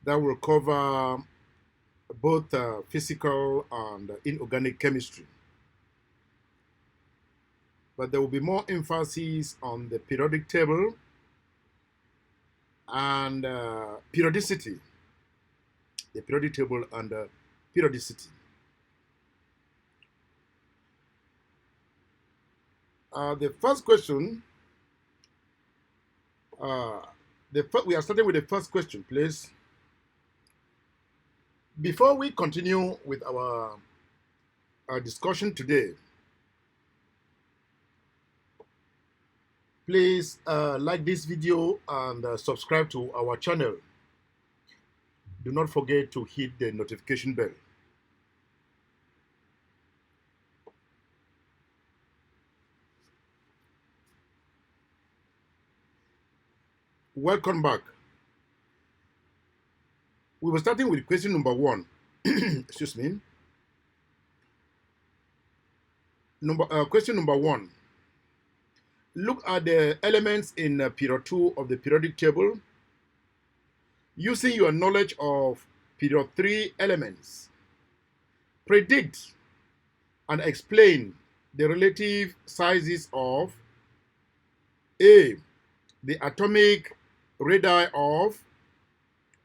that will cover both physical and inorganic chemistry. But there will be more emphasis on the periodic table and periodicity. The periodic table and periodicity. The first question, we are starting with the first question, please. Before we continue with our discussion today, please like this video and subscribe to our channel. Do not forget to hit the notification bell. Welcome back. We were starting with question number 1. Excuse me. Question number 1. Look at the elements in period 2 of the periodic table. Using your knowledge of period 3 elements, predict and explain the relative sizes of A. The atomic radii of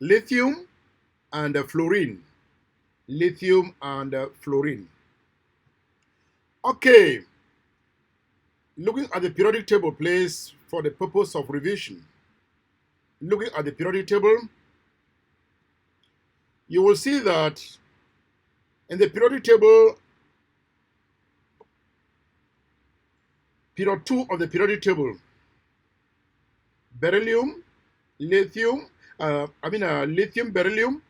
lithium and fluorine. Lithium and fluorine. Okay. Looking at the periodic table, please, for the purpose of revision. Looking at the periodic table, you will see that in the periodic table, period 2 of the periodic table, beryllium, lithium, lithium, beryllium,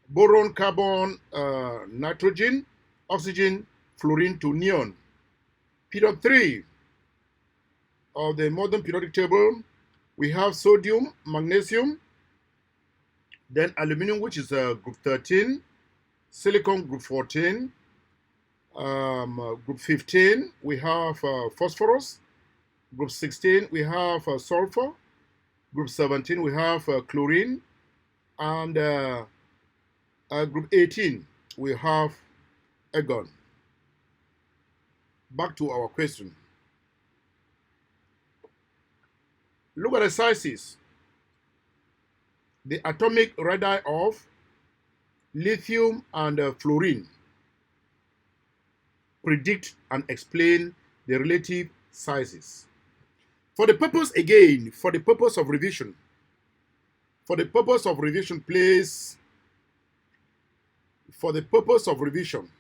boron, carbon, nitrogen, oxygen, fluorine to neon. Period 3 of the modern periodic table, we have sodium, magnesium, then aluminium, which is group 13, silicon, group 14, group 15, we have phosphorus, group 16, we have sulfur, group 17, we have chlorine, and group 18, we have argon. Back to our question. Look at the sizes. The atomic radii of lithium and fluorine. Predict and explain the relative sizes. For the purpose, again, for the purpose of revision, please, for the purpose of revision,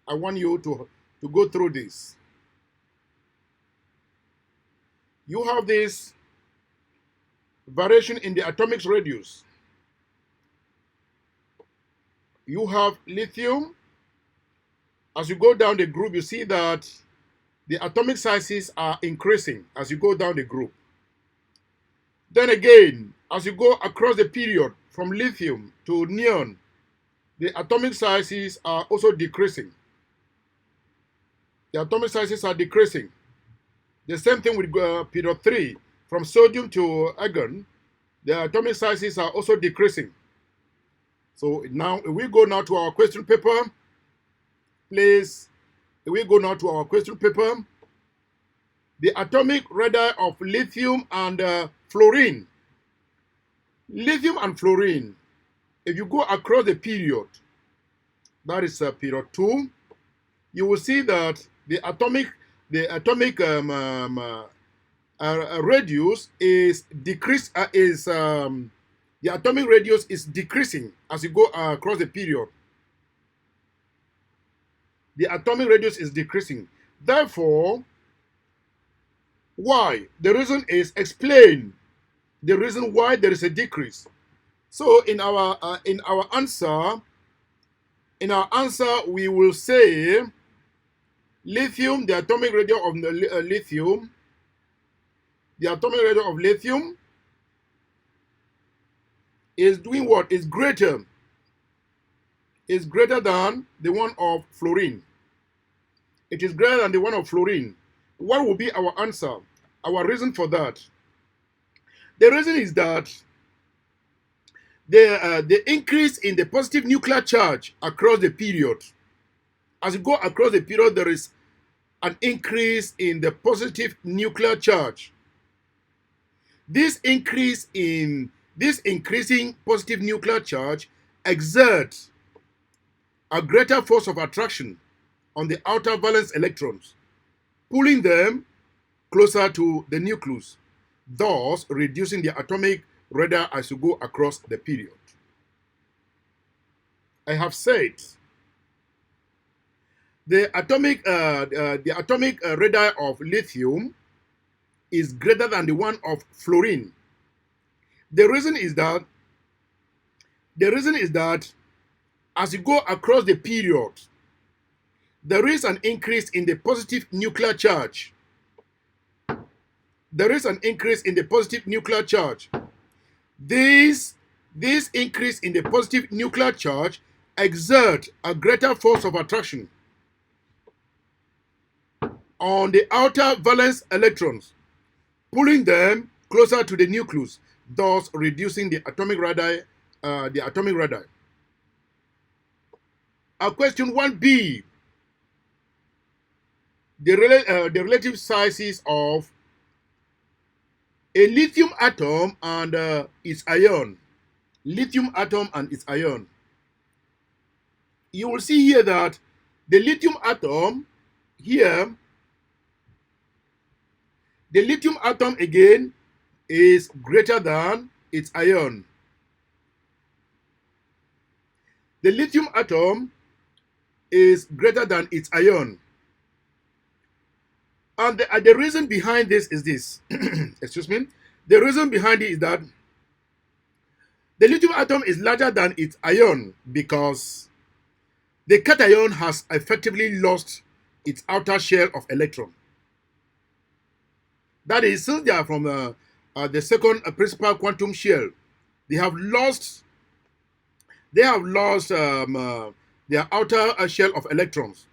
I want you to go through this. You have this variation in the atomic radius. You have lithium. As you go down the group, you see that the atomic sizes are increasing as you go down the group. Then again, as you go across the period from lithium to neon, the atomic sizes are also decreasing. The atomic sizes are decreasing. The same thing with period 3. From sodium to argon, the atomic sizes are also decreasing. So now, if we go now to our question paper, please, if we go now to our question paper, the atomic radii of lithium and fluorine. Lithium and fluorine, if you go across the period, that is period 2, you will see that the atomic radius is decreased. The atomic radius is decreasing as you go across the period. The atomic radius is decreasing. Therefore, why? The reason is explain the reason why there is a decrease. So in our answer, we will say lithium, the atomic radius of lithium, the atomic radius of lithium is doing what? Is greater than the one of fluorine. It is greater than the one of fluorine. What will be our answer? Our reason for that? The reason is that the increase in the positive nuclear charge across the period. As you go across the period, there is an increase in the positive nuclear charge. This increasing positive nuclear charge exerts a greater force of attraction on the outer valence electrons, pulling them closer to the nucleus, thus reducing the atomic radii as you go across the period. I have said the atomic radii of lithium is greater than the one of fluorine. The reason is that as you go across the period, there is an increase in the positive nuclear charge. There is an increase in the positive nuclear charge. This increase in the positive nuclear charge exerts a greater force of attraction on the outer valence electrons, pulling them closer to the nucleus, thus reducing the atomic radii. Question 1b. The relative sizes of a lithium atom and its ion. Lithium atom and its ion. You will see here that the lithium atom here, the lithium atom again is greater than its ion. The lithium atom is greater than its ion. And the reason behind this is this. Excuse me. The reason behind it is that the lithium atom is larger than its ion because the cation has effectively lost its outer shell of electron. That is, since they are from the second principal quantum shell, they have lost their outer shell of electrons.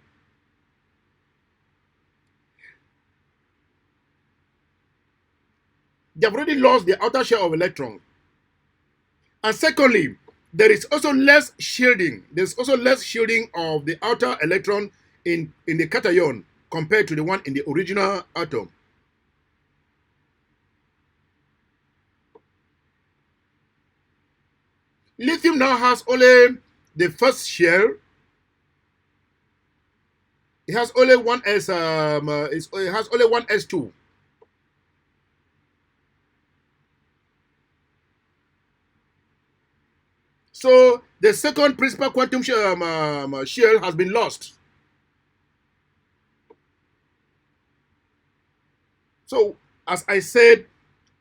They have already lost the outer shell of electrons. And secondly, there is also less shielding. There's also less shielding of the outer electron in the cation compared to the one in the original atom. Lithium now has only the first shell. It has only one S. It has only one S2. So the second principal quantum shell has been lost. So as I said,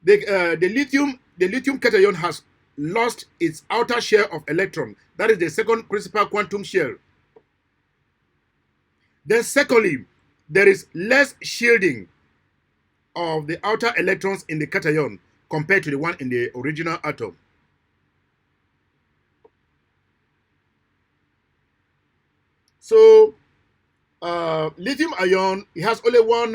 the lithium cation has lost its outer shell of electron. That is the second principal quantum shell. Then secondly, there is less shielding of the outer electrons in the cation compared to the one in the original atom. So lithium ion, it has only one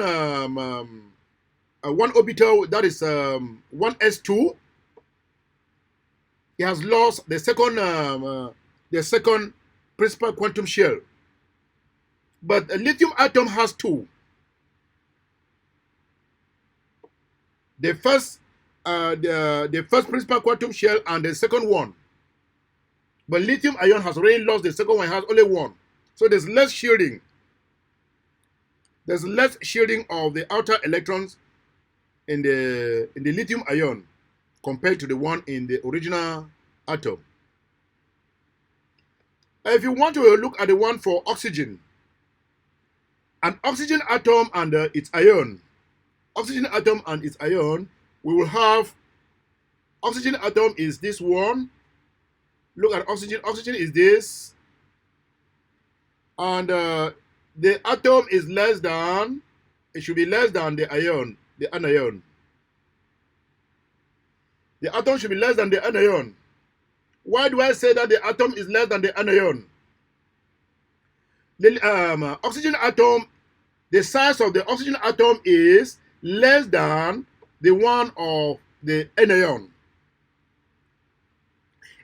orbital, that is 1s2. It has lost the second principal quantum shell. But a lithium atom has two. The first principal quantum shell and the second one. But lithium ion has already lost the second one, it has only one. So there's less shielding. There's less shielding of the outer electrons in the lithium ion compared to the one in the original atom. If you want to look at the one for oxygen, an oxygen atom and its ion. Oxygen atom and its ion, we will have oxygen atom is this one. Look at oxygen. Oxygen is this. And the atom is less than, it should be less than the ion, the anion. The atom should be less than the anion. Why do I say that the atom is less than the anion? The oxygen atom, the size of the oxygen atom is less than the one of the anion.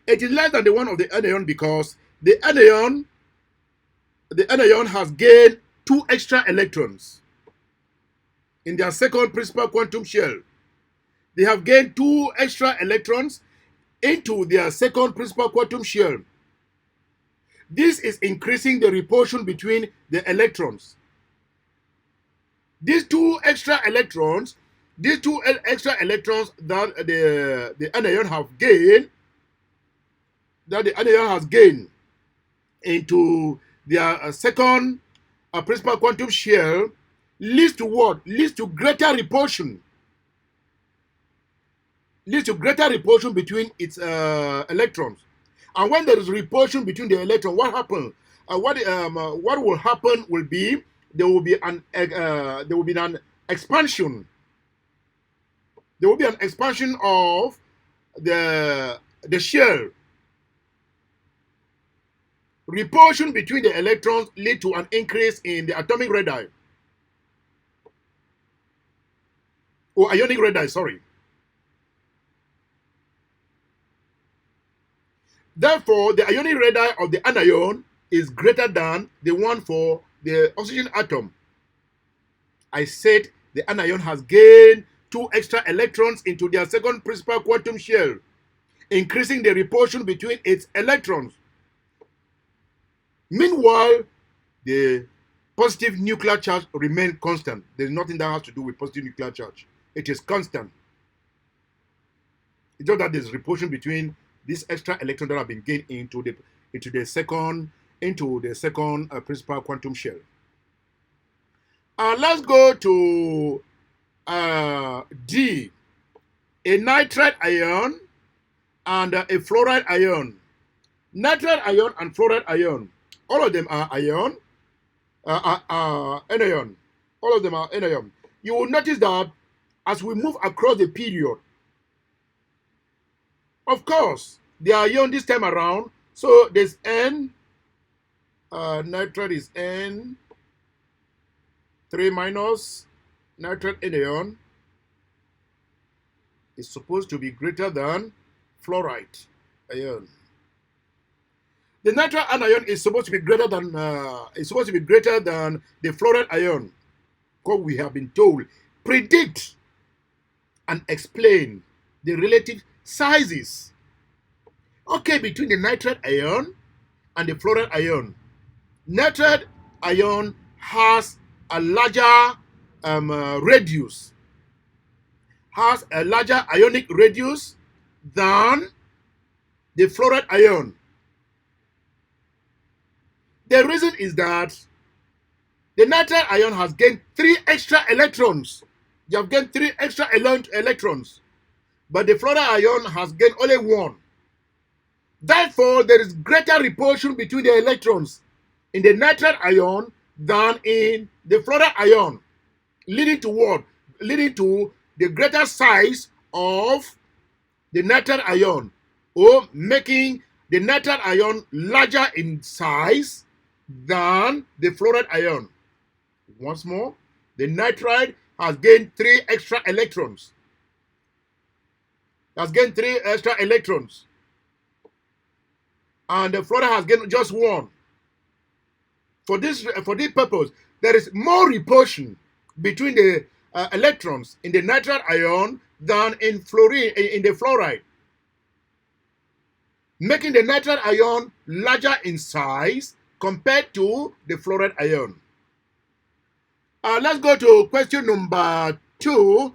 It is less than the one of the anion because the anion has gained 2 extra electrons in their second principal quantum shell. They have gained 2 extra electrons into their second principal quantum shell. This is increasing the repulsion between the electrons. These 2 extra electrons that the anion has gained into their second principal quantum shell leads to what? Leads to greater repulsion. Leads to greater repulsion between its electrons. And when there is repulsion between the electrons, what happens? What will happen will be there will be an expansion. There will be an expansion of the shell. Repulsion between the electrons lead to an increase in the atomic radii. Or ionic radii, sorry. Therefore, the ionic radii of the anion is greater than the one for the oxygen atom. I said the anion has gained 2 extra electrons into their second principal quantum shell, increasing the repulsion between its electrons. Meanwhile, the positive nuclear charge remains constant. There's nothing that has to do with positive nuclear charge. It is constant. It's just that there's repulsion between these extra electrons that have been gained into the second principal quantum shell. Let's go to D, a nitride ion and a fluoride ion. Nitride ion and fluoride ion, all of them are anion. All of them are anion. You will notice that as we move across the period, of course, they are ion this time around. So there's N. Nitride is N. 3 minus. Nitride anion is supposed to be greater than fluoride ion. The nitride anion is supposed to be greater than the fluoride ion. Because we have been told, predict and explain the relative sizes. Okay, between the nitride ion and the fluoride ion. Nitride ion has a larger radius, has a larger ionic radius than the fluoride ion. The reason is that the nitride ion has gained 3 extra electrons. You have gained 3 extra electrons. But the fluoride ion has gained only 1. Therefore, there is greater repulsion between the electrons in the nitride ion than in the fluoride ion, leading to what? Leading to the greater size of the nitride ion, or making the nitride ion larger in size than the fluoride ion. Once more, the nitride has gained 3 extra electrons. And the fluoride has gained just 1. For this purpose, there is more repulsion between the electrons in the nitride ion than in the fluoride, making the nitride ion larger in size compared to the fluoride ion. Let's go to question number 2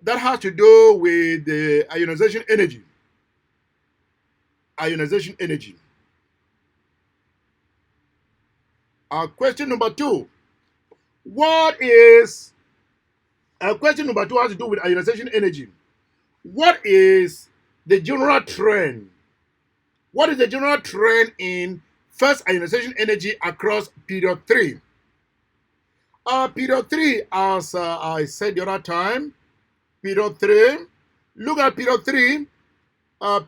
that has to do with the ionization energy. Ionization energy. Question number 2. Question number 2 has to do with ionization energy. What is the general trend? What is the general trend in first ionization energy across period 3? Period 3, as I said the other time, period 3. Look at period 3.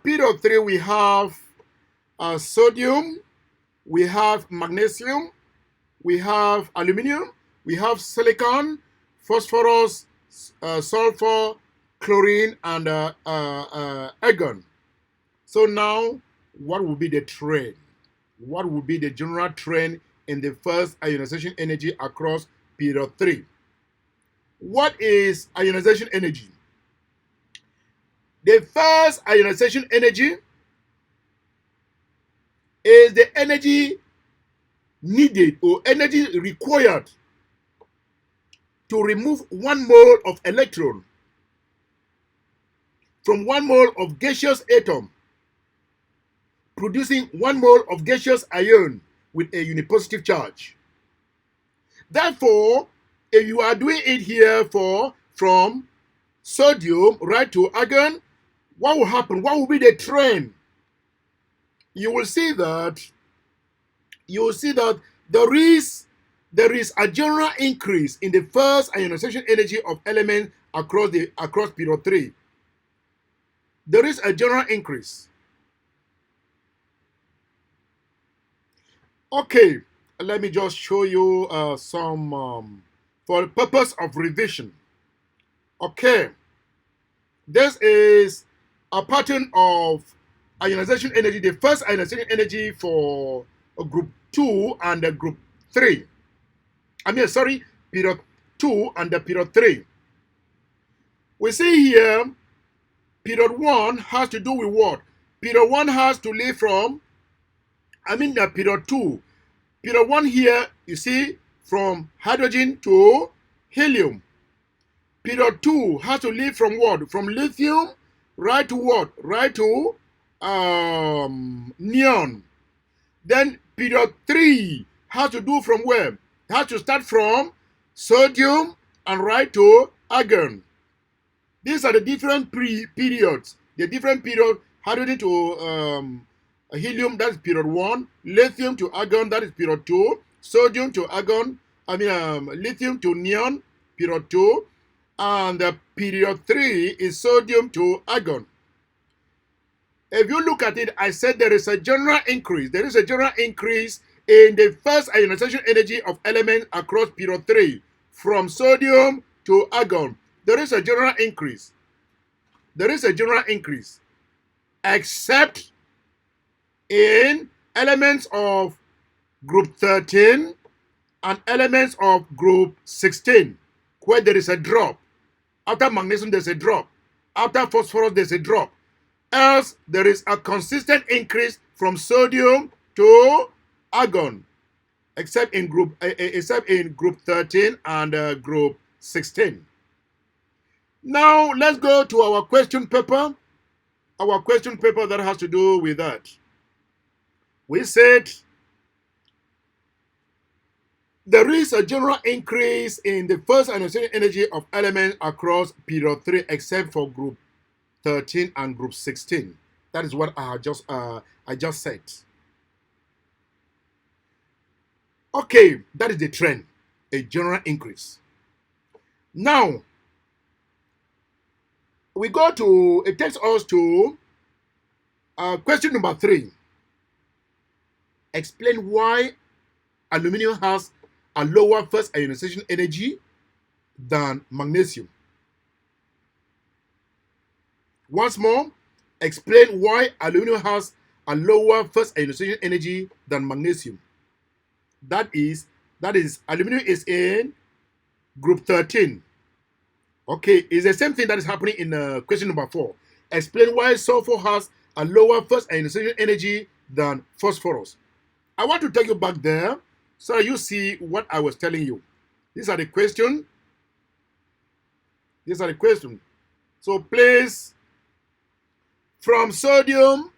Period 3, we have sodium, we have magnesium, we have aluminium, we have silicon, phosphorus, sulfur, chlorine, and argon. So now what will be the trend? What will be the general trend in the first ionization energy across period 3? What is ionization energy? The first ionization energy is the energy needed or energy required to remove 1 mole of electron from 1 mole of gaseous atom, producing 1 mole of gaseous ion with a unipositive charge. Therefore, if you are doing it here from sodium right to argon, what will happen? What will be the trend? You will see that there is a general increase in the first ionization energy of elements across period 3. There is a general increase. Okay, let me just show you some for the purpose of revision. Okay, this is a pattern of ionization energy, the first ionization energy for group 2 and group 3. Period 2 and period 3. We see here, period 1 has to do with what? Period 1 has to leave from, period 2. Period 1 here, you see, from hydrogen to helium. Period 2 has to leave from what? From lithium right to what? Right to neon. Then period 3 has to do from where? It has to start from sodium and right to argon. These are the different periods. The different period, hydrogen to helium, that is period 1. Lithium to argon, that is period 2. Sodium to argon, lithium to neon, period 2. And period 3 is sodium to argon. If you look at it, I said there is a general increase. There is a general increase in the first ionization energy of elements across period 3, from sodium to argon. There is a general increase. There is a general increase, except in elements of group 13 and elements of group 16, where there is a drop. After magnesium, there's a drop. After phosphorus, there's a drop. Else, there is a consistent increase from sodium to argon, except in group 13 and group 16. Now, let's go to our question paper. Our question paper that has to do with that. We said there is a general increase in the first ionization energy of elements across period 3, except for group 13 and group 16. That is what I just said. Okay, that is the trend, a general increase. Now, we go to, it takes us to question number 3. Explain why aluminum has a lower first ionization energy than magnesium. Once more, explain why aluminum has a lower first ionization energy than magnesium. That is aluminum is in group 13. Okay, it's the same thing that is happening in question number 4. Explain why sulfur has a lower first ionization energy than phosphorus. I want to take you back there so you see what I was telling you. These are the questions. These are the questions. So please, from sodium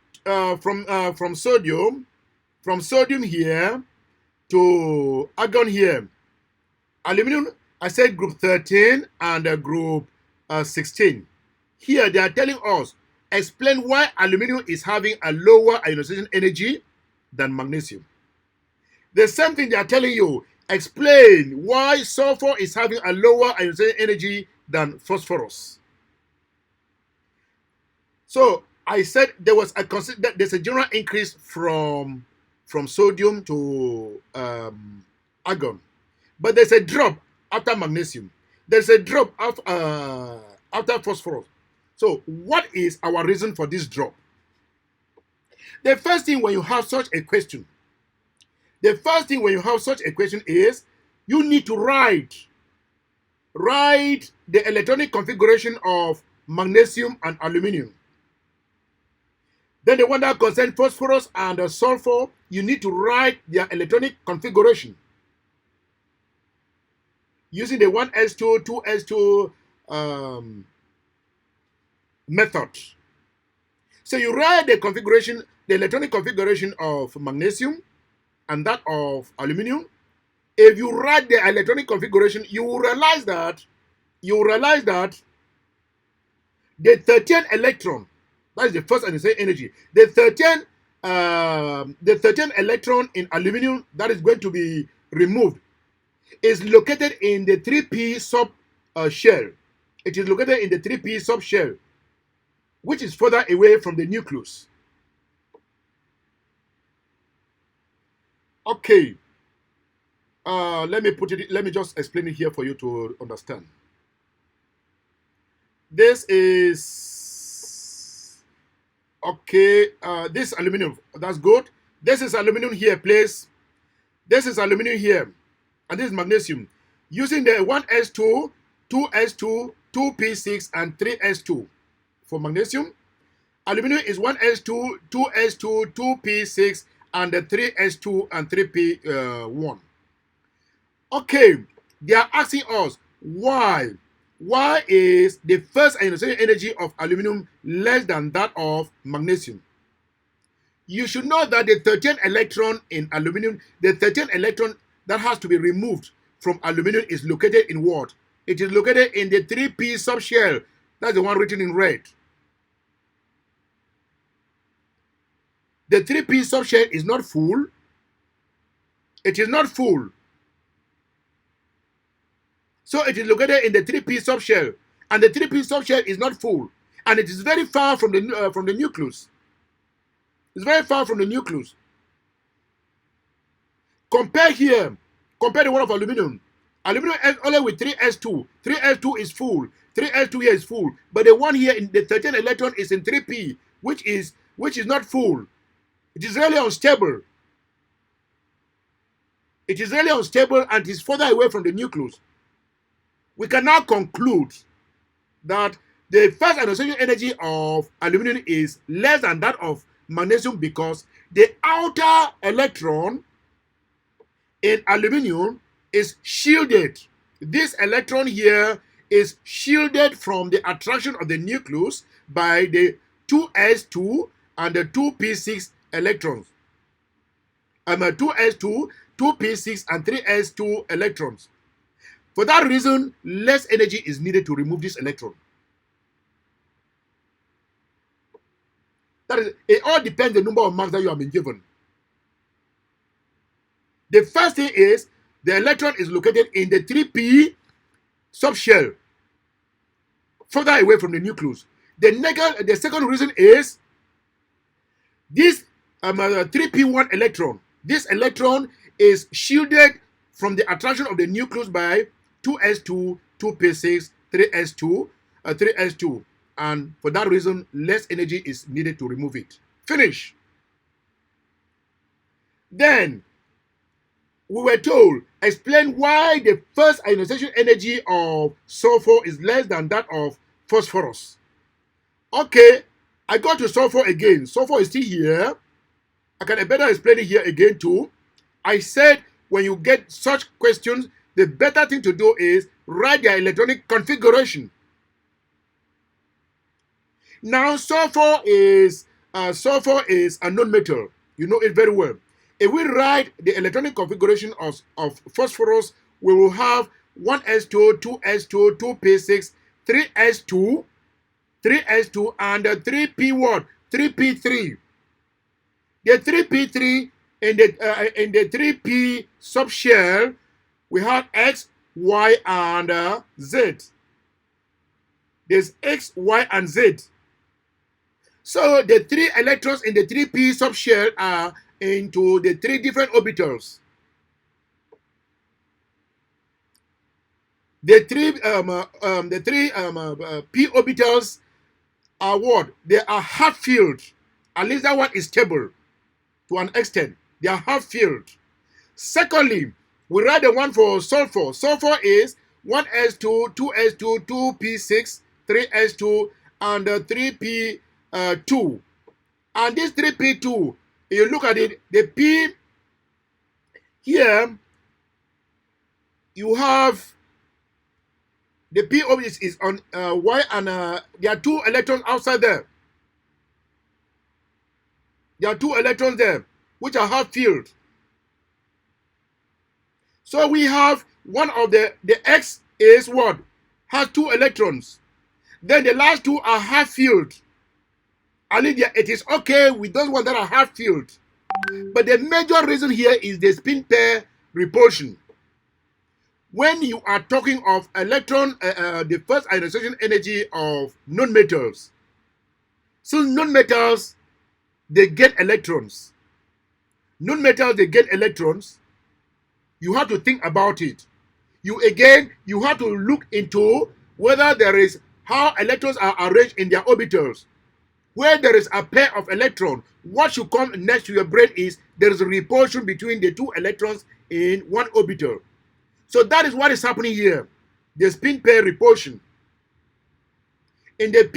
here to argon here. Aluminum, I said group 13 and group 16. Here they are telling us, explain why aluminum is having a lower ionization energy than magnesium. The same thing they are telling you, explain why sulfur is having a lower ionization energy than phosphorus. So I said there's a general increase from sodium to argon, but there's a drop after magnesium. There's a drop after phosphorus. So what is our reason for this drop? The first thing when you have such a question, is you need to write the electronic configuration of magnesium and aluminium. Then the one that concerns phosphorus and sulfur, you need to write their electronic configuration using the 1s2, 2s2 method. So you write the electronic configuration of magnesium and that of aluminium. If you write the electronic configuration, you will realize that the 13th electron, that is the first ionization energy, the 13th electron in aluminium that is going to be removed is located in the 3p sub shell. It is located in the 3p sub shell, which is further away from the nucleus. Okay. Let me just explain it here for you to understand. This is okay. This aluminum, that's good. This is aluminum here, please. This is aluminum here, and this is magnesium. Using the 1s2, 2s2, 2p6, and 3s2 for magnesium. Aluminum is 1s2, 2s2, 2p6, and 3s2 and 3p1. Okay, they are asking us why. Why is the first ionization energy of aluminum less than that of magnesium? You should know that the 13th electron in aluminum, the 13th electron that has to be removed from aluminum is located in what? It is located in the 3p subshell. That's the one written in red. The 3p subshell is not full. It is not full. So it is located in the 3p subshell, and the 3p subshell is not full, and it is very far from the nucleus. It's very far from the nucleus. Compare the one of aluminum. Aluminum is only with 3s2. 3s2 is full. 3s2 here is full, but the one here in the 13th electron is in 3p, which is not full. It is really unstable. It is really unstable and is further away from the nucleus. We can now conclude that the first ionization energy of aluminum is less than that of magnesium because the outer electron in aluminum is shielded. This electron here is shielded from the attraction of the nucleus by the 2s2 and the 2p6 electrons. 2s2, 2p6, and 3s2 electrons. For that reason, less energy is needed to remove this electron. That is, it all depends on the number of marks that you have been given. The first thing is the electron is located in the 3p subshell, further away from the nucleus. The second reason is this 3p1 electron. This electron is shielded from the attraction of the nucleus by 2s2, 2p6, 3s2, and for that reason, less energy is needed to remove it. Finish. Then, we were told, explain why the first ionization energy of sulfur is less than that of phosphorus. Okay, I go to sulfur again. Sulfur is still here. I can better explain it here again too. I said when you get such questions, the better thing to do is write their electronic configuration. Now, sulfur is a non-metal. You know it very well. If we write the electronic configuration of phosphorus, we will have 1s2, 2s2, 2p6, 3s2, and 3p1, 3p3. The 3p3 in the 3p subshell, we have X, Y, and Z. There's X, Y, and Z. So the 3 electrons in the 3p subshell are into the 3 different orbitals. The 3 p orbitals are what? They are half-filled At least that one is stable to an extent. They are half-filled. Secondly, we write the one for sulfur. Sulfur is 1s2, 2s2, 2p6, 3s2, and 3p2. And this 3p2, if you look at it, the p here, you have the p is on y, and there are 2 electrons outside there. There are 2 electrons there, which are half-filled. So we have one of the X is what? Has 2 electrons. Then the last 2 are half-filled. And it is okay with those ones that are half-filled. But the major reason here is the spin pair repulsion. When you are talking of electron, the first ionization energy of nonmetals. So nonmetals, they get electrons. Nonmetals, they get electrons. You have to think about it. You have to look into whether there is how electrons are arranged in their orbitals. Where there is a pair of electrons, what should come next to your brain is there is a repulsion between the 2 electrons in one orbital. So that is what is happening here. The spin pair repulsion. In the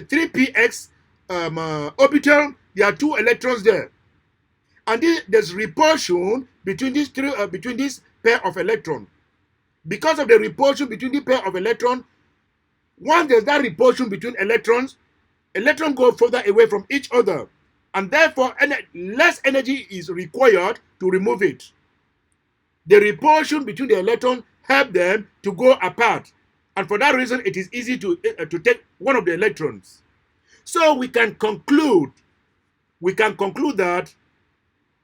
3px orbital, there are 2 electrons there, and there's repulsion between these between this pair of electrons. Because of the repulsion between the pair of electrons, once there's that repulsion between electrons go further away from each other, and therefore less energy is required to remove it. The repulsion between the electrons help them to go apart, and for that reason it is easy to take one of the electrons. So we can conclude that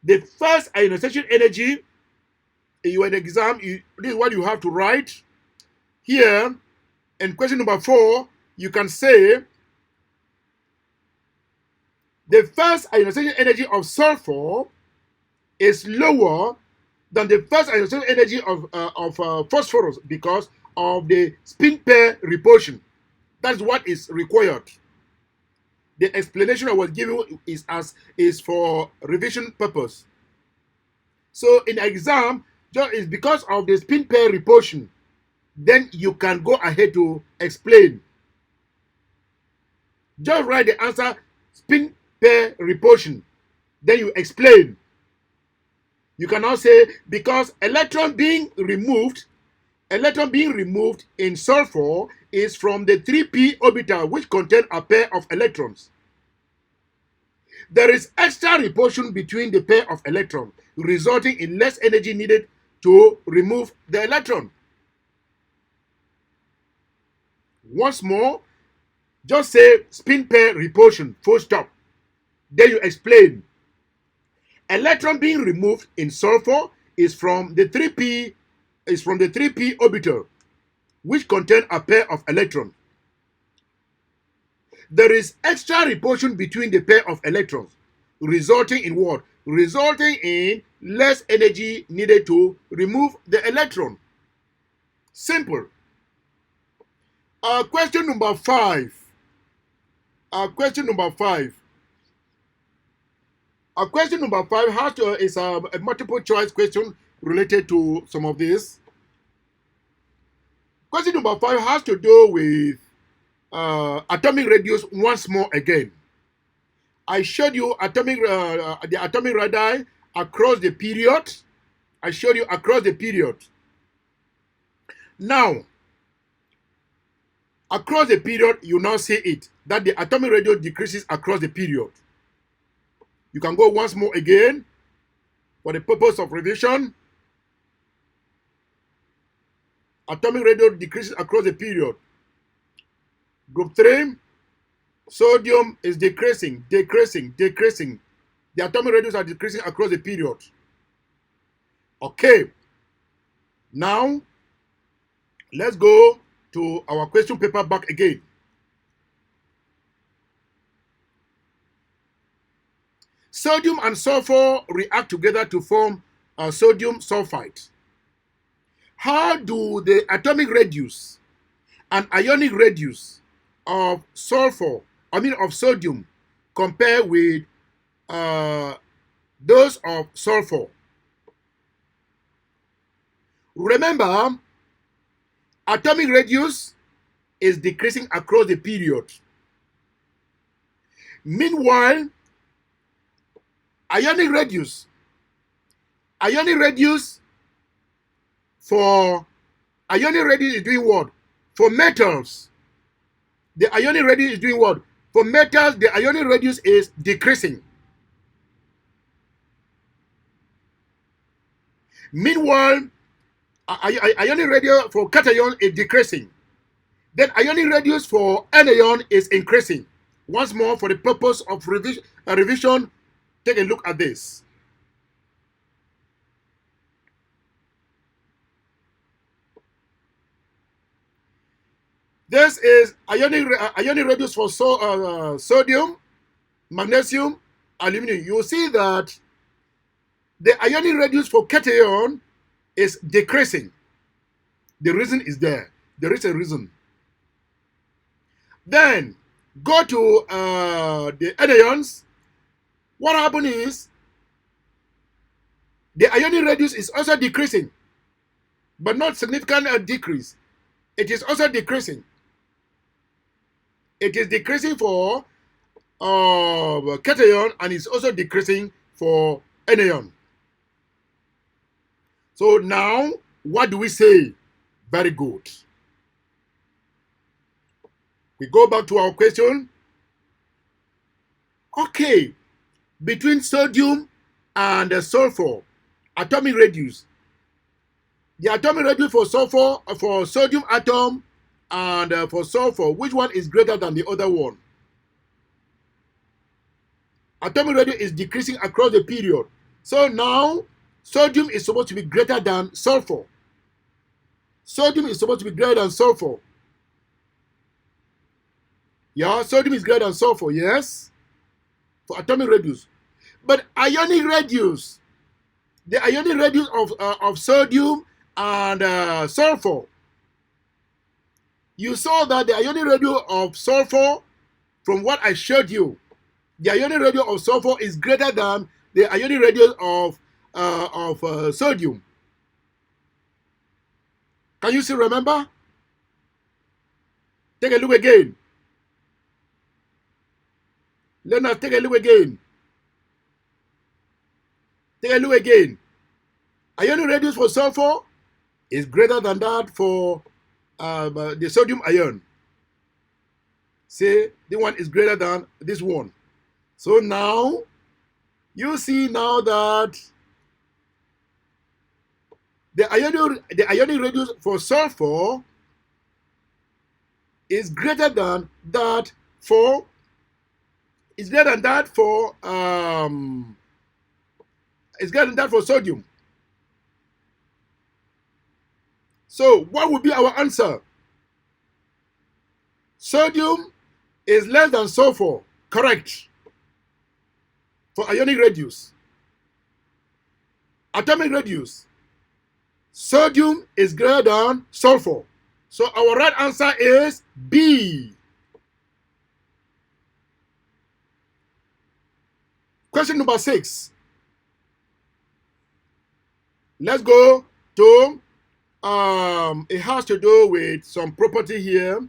the first ionization energy, you an exam, this is what you have to write here. In question number 4, you can say the first ionization energy of sulfur is lower than the first ionization energy of phosphorus because of the spin pair repulsion. That's what is required. The explanation I was giving is for revision purpose. So in exam, it's because of the spin pair repulsion. Then you can go ahead to explain. Just write the answer, spin pair repulsion. Then you explain. You can now say, because electron being removed in sulfur is from the 3p orbital, which contain a pair of electrons. There is extra repulsion between the pair of electrons, resulting in less energy needed to remove the electron. Once more, just say spin pair repulsion, full stop. Then you explain. Electron being removed in sulfur is from the 3p orbital, which contain a pair of electrons. There is extra repulsion between the pair of electrons, resulting in what? Resulting in less energy needed to remove the electron. Simple. Question number 5. Question number 5 is a multiple choice question related to some of this. Question number 5 has to do with atomic radius once more again. I showed you the atomic radii across the period. Now, across the period, you now see it, that the atomic radius decreases across the period. You can go once more again for the purpose of revision. Atomic radius decreases across the period. Group 3, sodium is decreasing. The atomic radius are decreasing across the period. Okay. Now, let's go to our question paper back again. Sodium and sulfur react together to form sodium sulfide. How do the atomic radius and ionic radius of sodium compared with those of sulfur. Remember, atomic radius is decreasing across the period. Meanwhile, ionic radius is doing what? For metals, the ionic radius is doing what? For metals, the ionic radius is decreasing. Meanwhile, ionic radius for cation is decreasing. Then ionic radius for anion is increasing. Once more, for the purpose of revision, take a look at this. This is ionic radius for sodium, magnesium, aluminium. You will see that the ionic radius for cation is decreasing. The reason is there. There is a reason. Then go to the anions. What happened is the ionic radius is also decreasing, but not significant decrease. It is also decreasing. It is decreasing for cation, and it's also decreasing for anion. So now, what do we say? Very good. We go back to our question. Okay, between sodium and sulfur, atomic radius. The atomic radius for sulfur, for sodium atom and for sulfur, which one is greater than the other one? Atomic radius is decreasing across the period. So now, sodium is supposed to be greater than sulfur. Sodium is supposed to be greater than sulfur. Yeah, sodium is greater than sulfur, yes, for atomic radius. But ionic radius, the ionic radius of sodium and sulfur, you saw that the ionic radius of sulfur, from what I showed you, the ionic radius of sulfur is greater than the ionic radius of sodium. Can you still remember? Take a look again. Let us take a look again. Take a look again. Ionic radius for sulfur is greater than that for the sodium ion. Say this one is greater than this one. So now you see now that the ionic radius for sulfur is greater than that for sodium. So what would be our answer? Sodium is less than sulfur, correct, for ionic radius. Atomic radius, sodium is greater than sulfur. So our right answer is B. Question number 6. Let's go to, it has to do with some property here.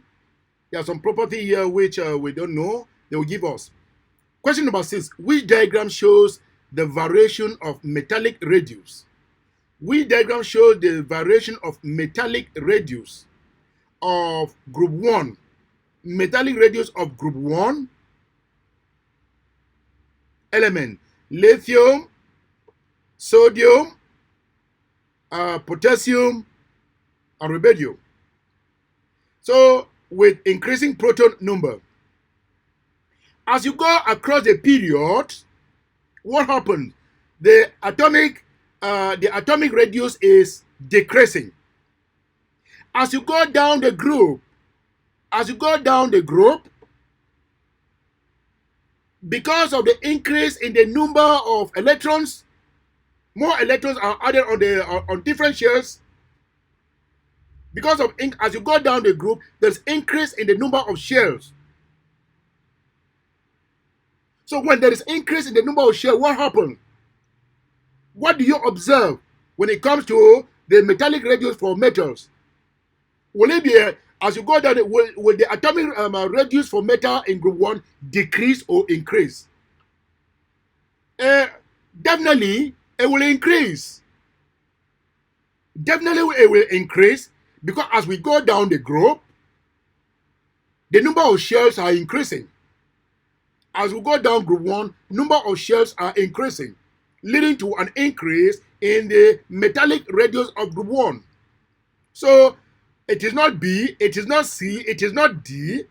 There are some property here which we don't know. They will give us. Question number 6. Which diagram shows the variation of metallic radius? Which diagram shows the variation of metallic radius of group 1? Metallic radius of group 1 element: lithium, sodium, potassium, and rubidium. So with increasing proton number, as you go across the period, what happens? The atomic radius is decreasing. As you go down the group, because of the increase in the number of electrons, more electrons are added on different shells. Because of as you go down the group, there's increase in the number of shells. So when there is increase in the number of shells, what happens? What do you observe when it comes to the metallic radius for metals? Will it be, as you go down, will the atomic radius for metal in group 1 decrease or increase? Definitely, it will increase. Definitely, it will increase because as we go down the group, the number of shells are increasing. As we go down group 1, number of shells are increasing, leading to an increase in the metallic radius of group 1. So it is not B, it is not C, it is not D,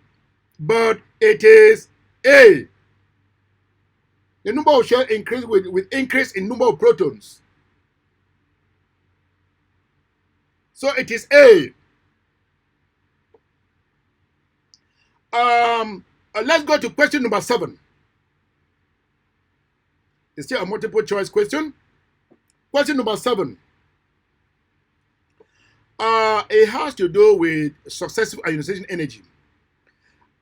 but it is A. The number of shells increase with increase in number of protons. So it is A. Let's go to question number 7. It's still a multiple choice question. Question number 7. It has to do with successive ionization energy.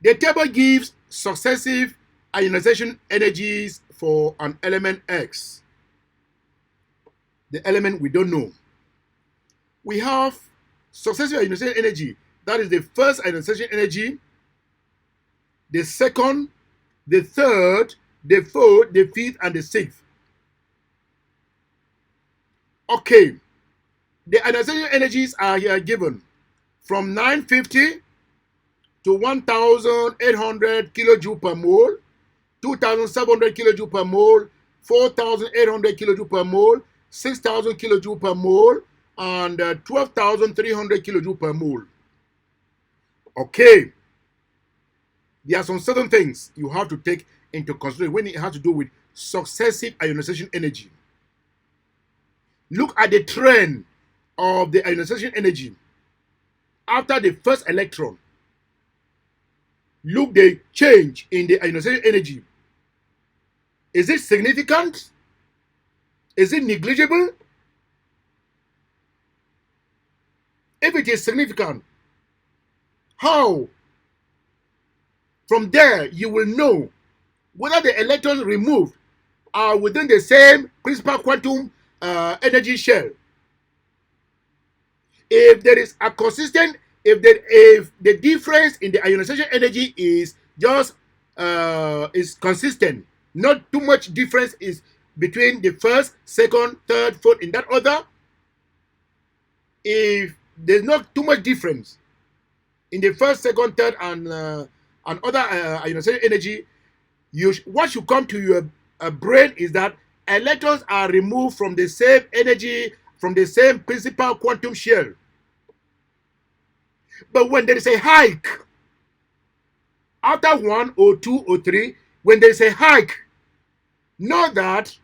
The table gives successive ionization energies for an element X. The element we don't know. We have successive ionization energy. That is the first ionization energy, the second, the third, the fourth, the fifth, and the sixth. Okay. The ionization energies are here given from 950 to 1,800 kilojoule per mole, 2,700 kilojoule per mole, 4,800 kilojoule per mole, 6,000 kilojoule per mole, and 12,300 kilojoule per mole. Okay. There are some certain things you have to take into consideration when it has to do with successive ionization energy. Look at the trend of the ionization energy after the first electron. Look the change in the ionization energy. Is it significant? Is it negligible? If it is significant, how? From there, you will know whether the electrons removed are within the same principal quantum energy shell. If there is a consistent, if the difference in the ionization energy is just is consistent, not too much difference is between the first, second, third, fourth, in that order. If there's not too much difference in the first, second, third, and other ionization energy, what should come to your brain is that electrons are removed from the same energy, from the same principal quantum shell. But when there is a hike, after 1 or 2 or 3, when there is a hike, know that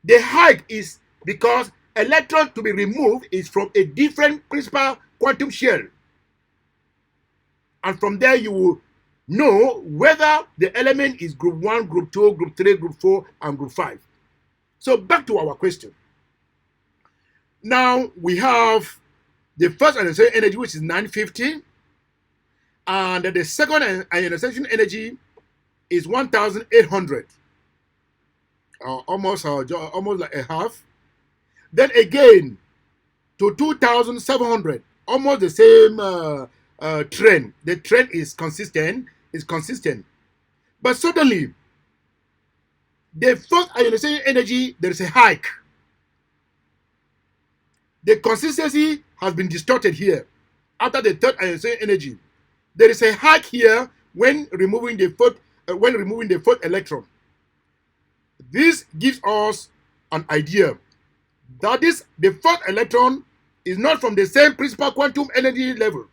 the hike is because electron to be removed is from a different principal quantum shell. And from there you will know whether the element is group 1, group 2, group 3, group 4, and group 5. So back to our question. Now we have the first ionization energy, which is 950, and the second ionization energy is 1,800, almost like a half. Then again to 2,700, almost the same trend. The trend is consistent. But suddenly, the first ionization energy, there is a hike. The consistency has been distorted here. After the third ionization energy, there is a hike here when removing the fourth electron. This gives us an idea that the fourth electron is not from the same principal quantum energy level.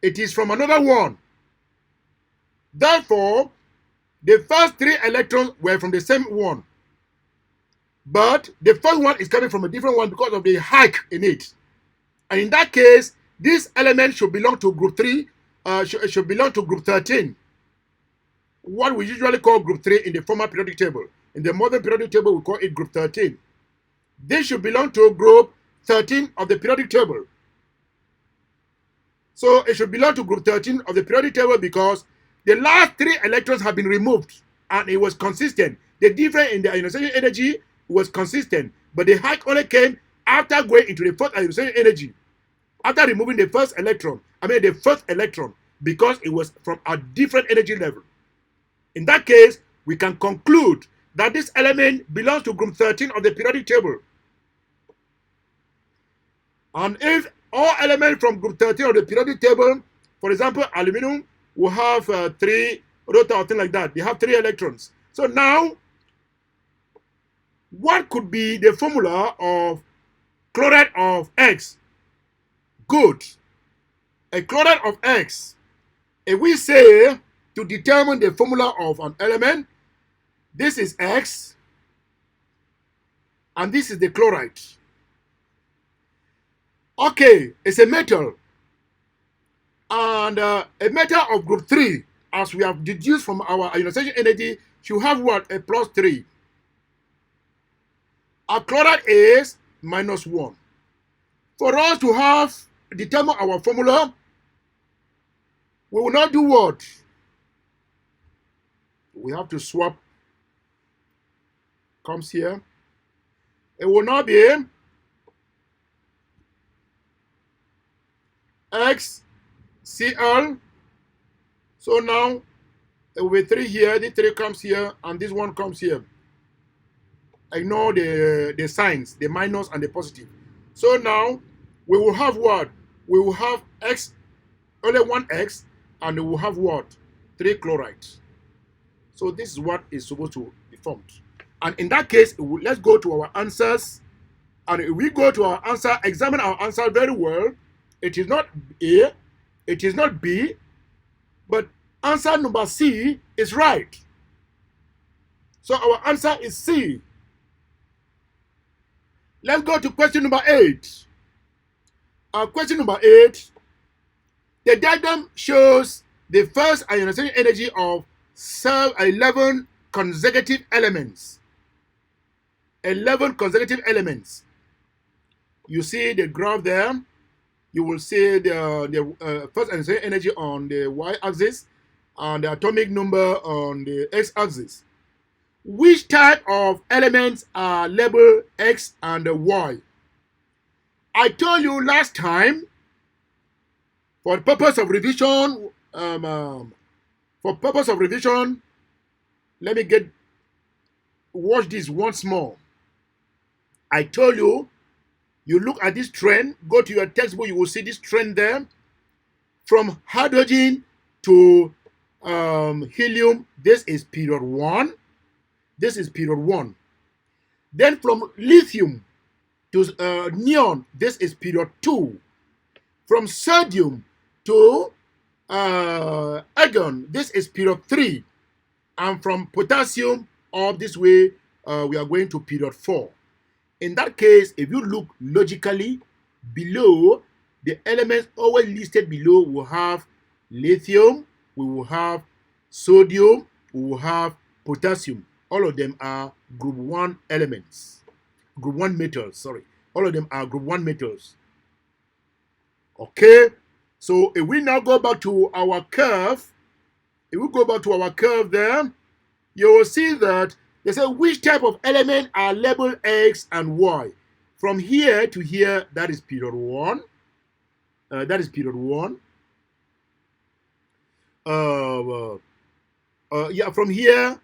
It is from another one. Therefore, the first 3 electrons were from the same one. But the first one is coming from a different one because of the hike in it. And in that case, this element should belong to group 3, should belong to group 13. What we usually call group 3 in the former periodic table. In the modern periodic table, we call it group 13. This should belong to group 13 of the periodic table. So it should belong to group 13 of the periodic table because The last 3 electrons have been removed, and it was consistent. The difference in the ionization energy was consistent, but the hike only came after going into the first ionization energy, after removing the first electron, the first electron, because it was from a different energy level. In that case, we can conclude that this element belongs to group 13 of the periodic table. And if all elements from group 13 of the periodic table, for example, aluminium, will have 3 rota or thing like that. They have 3 electrons. So now, what could be the formula of chloride of X? Good. A chloride of X. If we say to determine the formula of an element, this is X, and this is the chloride. Okay, it's a metal. And a metal of group 3, as we have deduced from our ionization energy, should have what? A plus 3. Our chloride is -1. For us to have determine our formula, we will not do what? We have to swap. Comes here. It will not be XCl. So now it will be 3 here, the 3 comes here, and this one comes here. Ignore the signs, the minus and the positive. So now we will have what? We will have X, only one X, and we will have what? 3 chlorides. So this is what is supposed to be formed. And in that case, let's go to our answers. And if we go to our answer, examine our answer very well. It is not A, it is not B, but answer number C is right. So our answer is C. Let's go to question number 8. Question number 8. The diagram shows the first ionization energy of 11 consecutive elements. 11 consecutive elements. You see the graph there. You will see the first ionization energy on the y-axis and the atomic number on the x-axis. Which type of elements are labeled X and Y? I told you last time, for the purpose of revision, let me watch this once more. I told you, you look at this trend, go to your textbook, you will see this trend there. From hydrogen to helium, this is period 1. This is period 1. Then from lithium to neon, this is period 2. From sodium to argon, this is period 3. And from potassium up this way, we are going to period 4. In that case, if you look logically below, the elements always listed below will have lithium, we will have sodium, we will have potassium. All of them are group 1 elements. Group 1 metals, sorry. All of them are group 1 metals. Okay? So if we now go back to our curve, there, you will see that they say which type of element are labeled X and Y. From here to here, that is period 1. That is period 1. From here,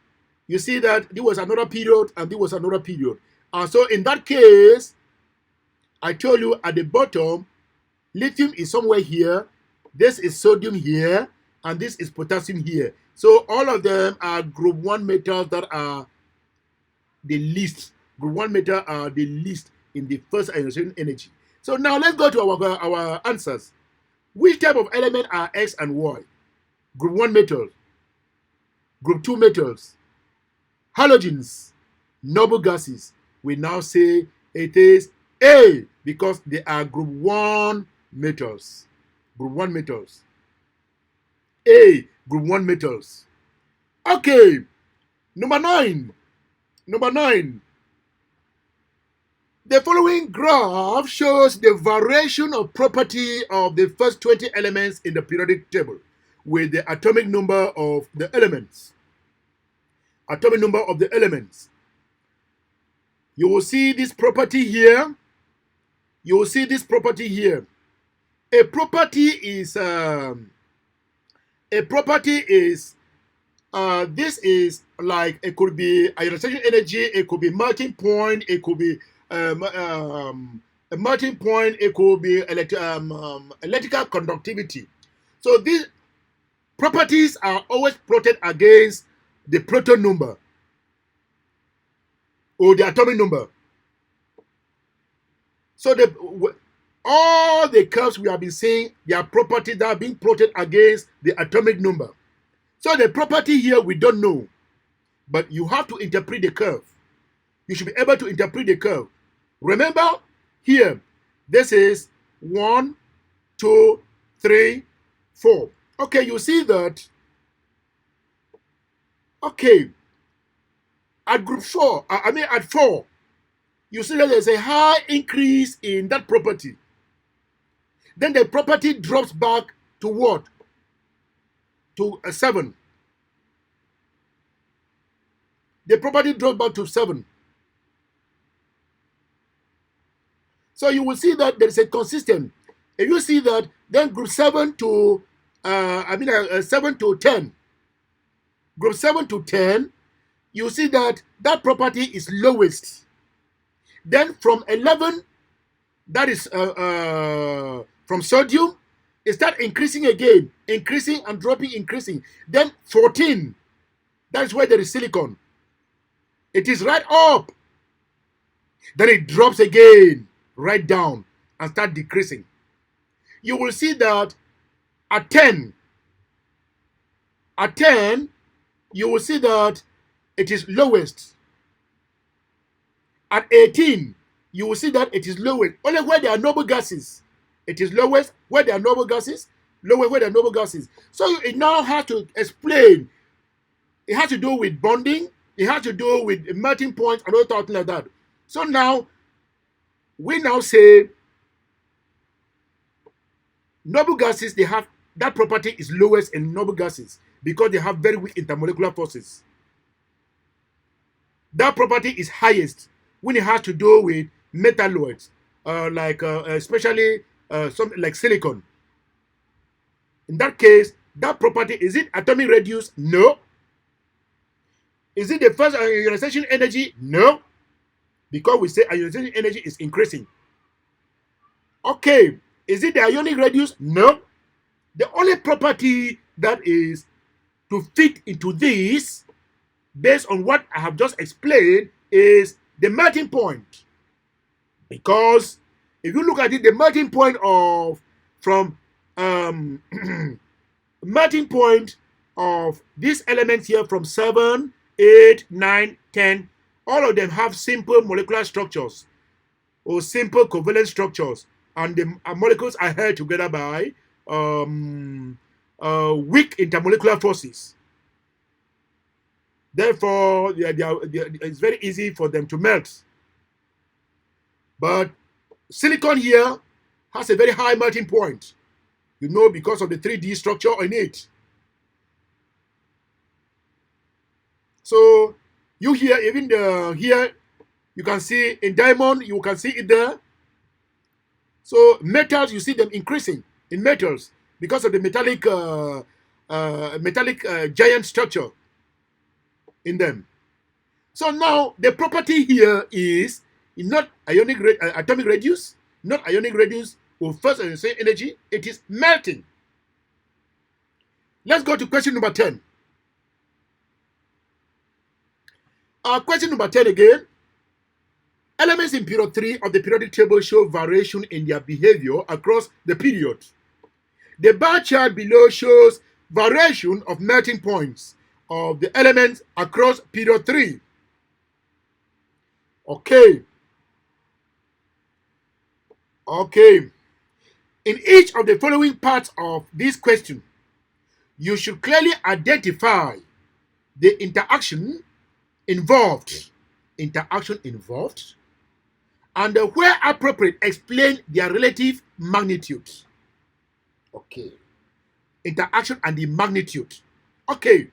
you see that there was another period and there was another period. So in that case, I told you at the bottom, lithium is somewhere here, this is sodium here, and this is potassium here. So all of them are group 1 metals that are the least. Group 1 metal are the least in the first ionization energy. So now let's go to our answers. Which type of element are X and Y? Group 1 metals, group 2 metals, halogens, noble gases. We now say it is A because they are group 1 metals. Group 1 metals. A, group 1 metals. Okay, number 9. Number 9. The following graph shows the variation of property of the first 20 elements in the periodic table. with the atomic number of the elements. Atomic number of the elements. You will see this property here. You will see this property here. A property is this is like, it could be ionization energy, it could be melting point, it could be a melting point, it could be electrical conductivity. So these properties are always plotted against the proton number or the atomic number. So all the curves we have been seeing, they are properties that are being plotted against the atomic number. So the property here we don't know, but you have to interpret the curve. You should be able to interpret the curve. Remember here, this is 1, 2, 3, 4. Okay, you see that. Okay, at group 4, at 4, you see that there's a high increase in that property. Then the property drops back to what? To a 7. The property drops back to 7. So you will see that there is a consistent. If you see that, then group 7 to 7 to 10. Group 7 to 10, you see that that property is lowest. Then from 11, that is from sodium, it starts increasing again, increasing and dropping, increasing. Then 14, that's where there is silicon. It is right up. Then it drops again, right down, and start decreasing. You will see that at 10, you will see that it is lowest. At 18, you will see that it is lowest. Only where there are noble gases, it is lowest. Where there are noble gases, lowest where there are noble gases. So it now has to explain. It has to do with bonding. It has to do with melting points and all things like that. So now, we now say noble gases, they have, that property is lowest in noble gases because they have very weak intermolecular forces. That property is highest when it has to do with metalloids, especially something like silicon. In that case, that property, is it atomic radius? No. Is it the first ionization energy? No. Because we say ionization energy is increasing. Okay. Is it the ionic radius? No. The only property that is to fit into this, based on what I have just explained, is the melting point. Because if you look at it, the melting point melting point of these elements here from 7, 8, 9, 10, all of them have simple molecular structures or simple covalent structures, and the molecules are held together by weak intermolecular forces. Therefore, it's very easy for them to melt. But silicon here has a very high melting point, because of the 3D structure in it. So you here, even here, you can see in diamond, you can see it there. So metals, you see them increasing in metals because of the metallic giant structure in them. So now the property here is not atomic radius, not ionic radius or first ionization energy. It is melting. Let's go to question number 10. Question number 10 again. Elements in period 3 of the periodic table show variation in their behavior across the period. The bar chart below shows variation of melting points of the elements across period 3. Okay. In each of the following parts of this question, you should clearly identify the interaction involved, and where appropriate, explain their relative magnitudes. Okay. interaction and the magnitude. Okay,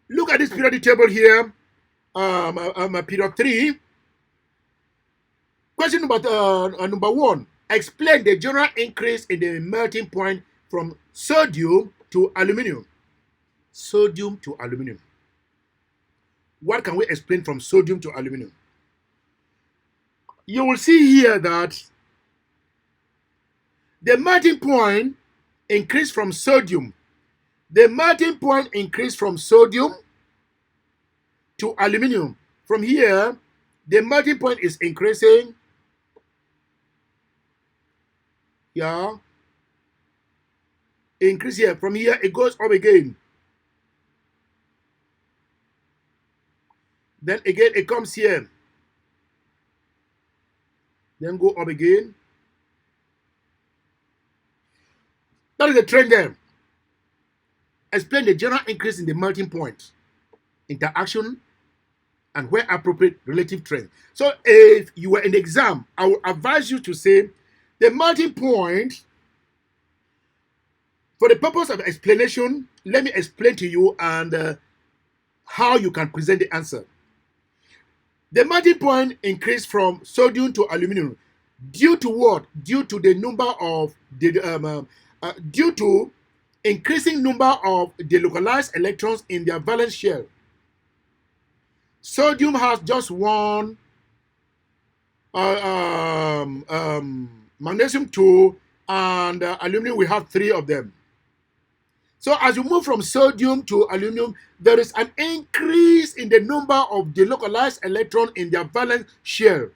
look at this periodic table here. Period 3. Question number 1. Explain the general increase in the melting point from sodium to aluminium. Sodium to aluminium. What can we explain from sodium to aluminium? You will see here that the melting point increased from sodium. The melting point increased from sodium to aluminium. From here, the melting point is increasing. Yeah. Increase here. From here, it goes up again. Then again, it comes here. Then go up again. That is the trend there. Explain the general increase in the melting point, interaction, and where appropriate relative trend. So if you were in the exam, I would advise you to say the melting point. For the purpose of explanation, let me explain to you and how you can present the answer. The melting point increased from sodium to aluminium due to what? Due to the number of due to increasing number of delocalized electrons in their valence shell. Sodium has just one, magnesium 2, and aluminum we have 3 of them. So as you move from sodium to aluminum, there is an increase in the number of delocalized electrons in their valence shell,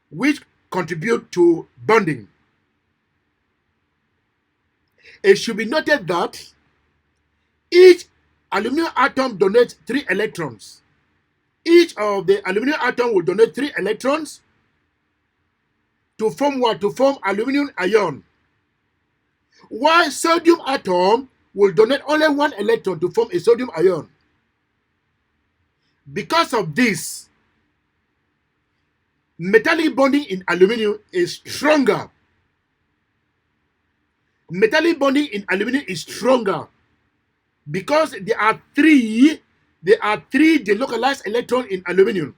which contribute to bonding. It should be noted that each aluminum atom donates 3 electrons. Each of the aluminum atom will donate 3 electrons to form what? To form aluminum ion. While sodium atom will donate only 1 electron to form a sodium ion. Because of this, metallic bonding in aluminum is stronger. Metallic bonding in aluminum is stronger because there are 3 delocalized electrons in aluminum.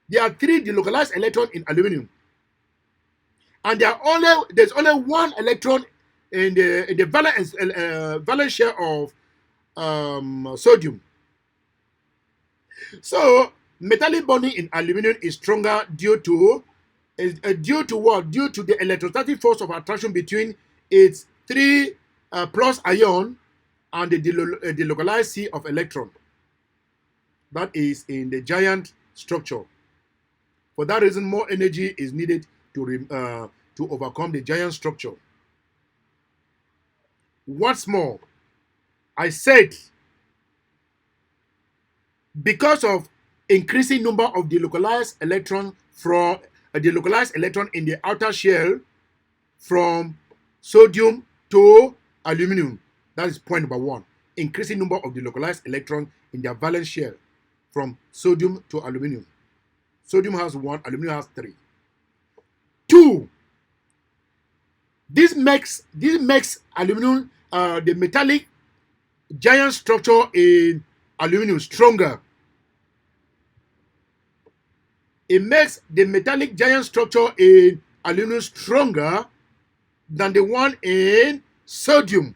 There are 3 delocalized electrons in aluminum, and there's only 1 electron in the valence shell of sodium. So metallic bonding in aluminum is stronger due to what? Due to the electrostatic force of attraction between its 3 plus ion and the delocalized sea of electron that is in the giant structure. For that reason, more energy is needed to overcome the giant structure. What's more, I said because of increasing number of delocalized electrons from a delocalized electron in the outer shell from sodium to aluminum. That is point number 1. Increasing number of delocalized electrons in their valence shell from sodium to aluminum. Sodium has 1, aluminum has 3. 2. This makes aluminum, the metallic giant structure in aluminum stronger. It makes the metallic giant structure in aluminum stronger than the one in sodium.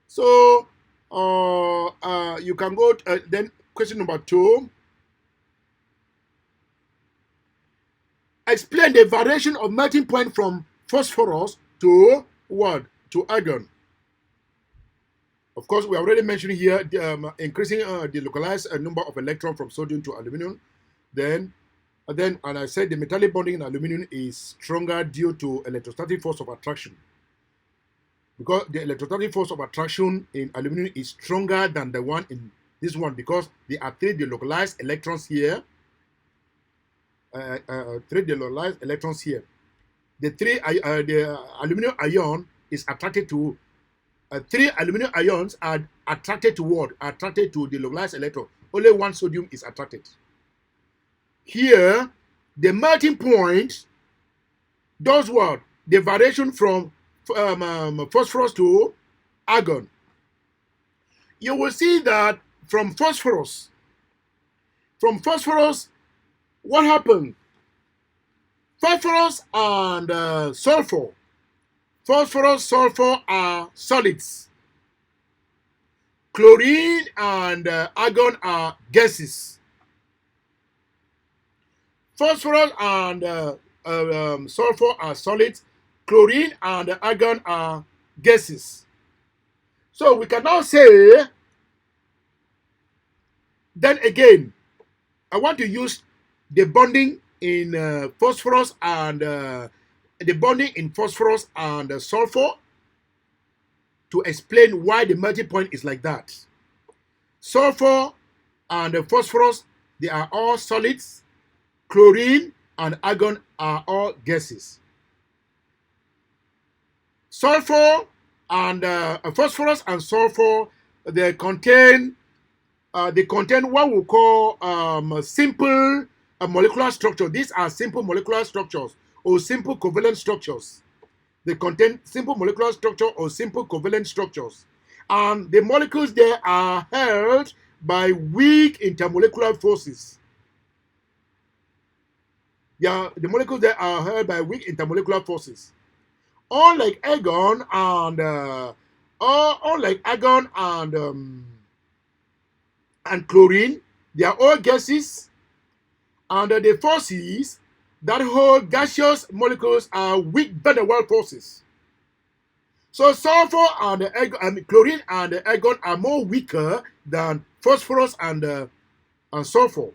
So you can go then question number 2. Explain the variation of melting point from phosphorus to what? To argon. Of course, we already mentioned here increasing the localized number of electrons from sodium to aluminum. And I said the metallic bonding in aluminum is stronger due to electrostatic force of attraction. Because the electrostatic force of attraction in aluminum is stronger than the one in this one, because there are 3 delocalized electrons here. 3 delocalized electrons here. The aluminum ion is attracted to 3 aluminum ions are attracted to what? Attracted to the delocalized electron. Only 1 sodium is attracted. Here, the melting point does what? The variation from phosphorus to argon. You will see that from phosphorus, what happened? Phosphorus and sulfur. Phosphorus, sulfur are solids. Chlorine and argon are gases. Phosphorus and sulfur are solids. Chlorine and argon are gases. So we can now say, then again, I want to use the bonding in phosphorus and sulfur to explain why the melting point is like that. Sulfur and phosphorus, they are all solids. Chlorine and argon are all gases. Sulfur and phosphorus and sulfur, they contain what we call simple molecular structure. These are simple molecular structures or simple covalent structures. They contain simple molecular structure or simple covalent structures. And the molecules there are held by weak intermolecular forces. Yeah, the molecules there are held by weak intermolecular forces. Unlike argon and chlorine, they are all gases, and the forces that hold gaseous molecules are weak van der Waals forces. So sulfur and chlorine and argon are more weaker than phosphorus and sulfur.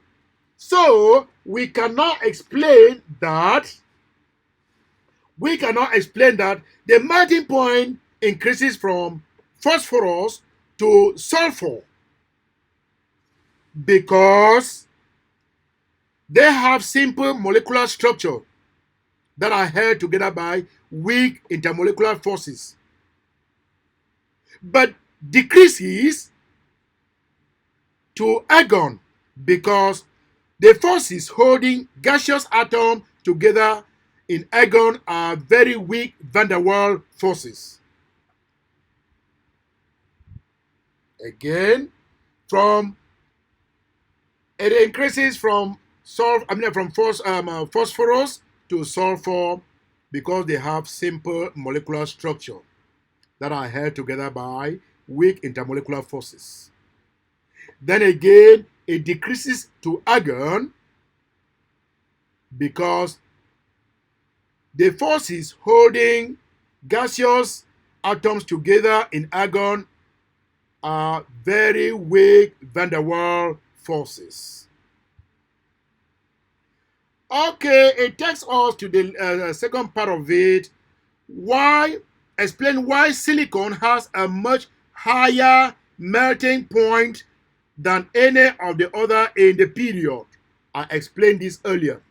So we cannot explain that the melting point increases from phosphorus to sulfur because they have simple molecular structure that are held together by weak intermolecular forces, but decreases to argon because the forces holding gaseous atoms together in argon are very weak van der Waals forces. Again, it increases from phosphorus to sulfur because they have simple molecular structure that are held together by weak intermolecular forces. Then again, it decreases to argon because the forces holding gaseous atoms together in argon are very weak van der Waals forces. Okay, it takes us to the second part of it. Explain why silicon has a much higher melting point than any of the other in the period. I explained this earlier.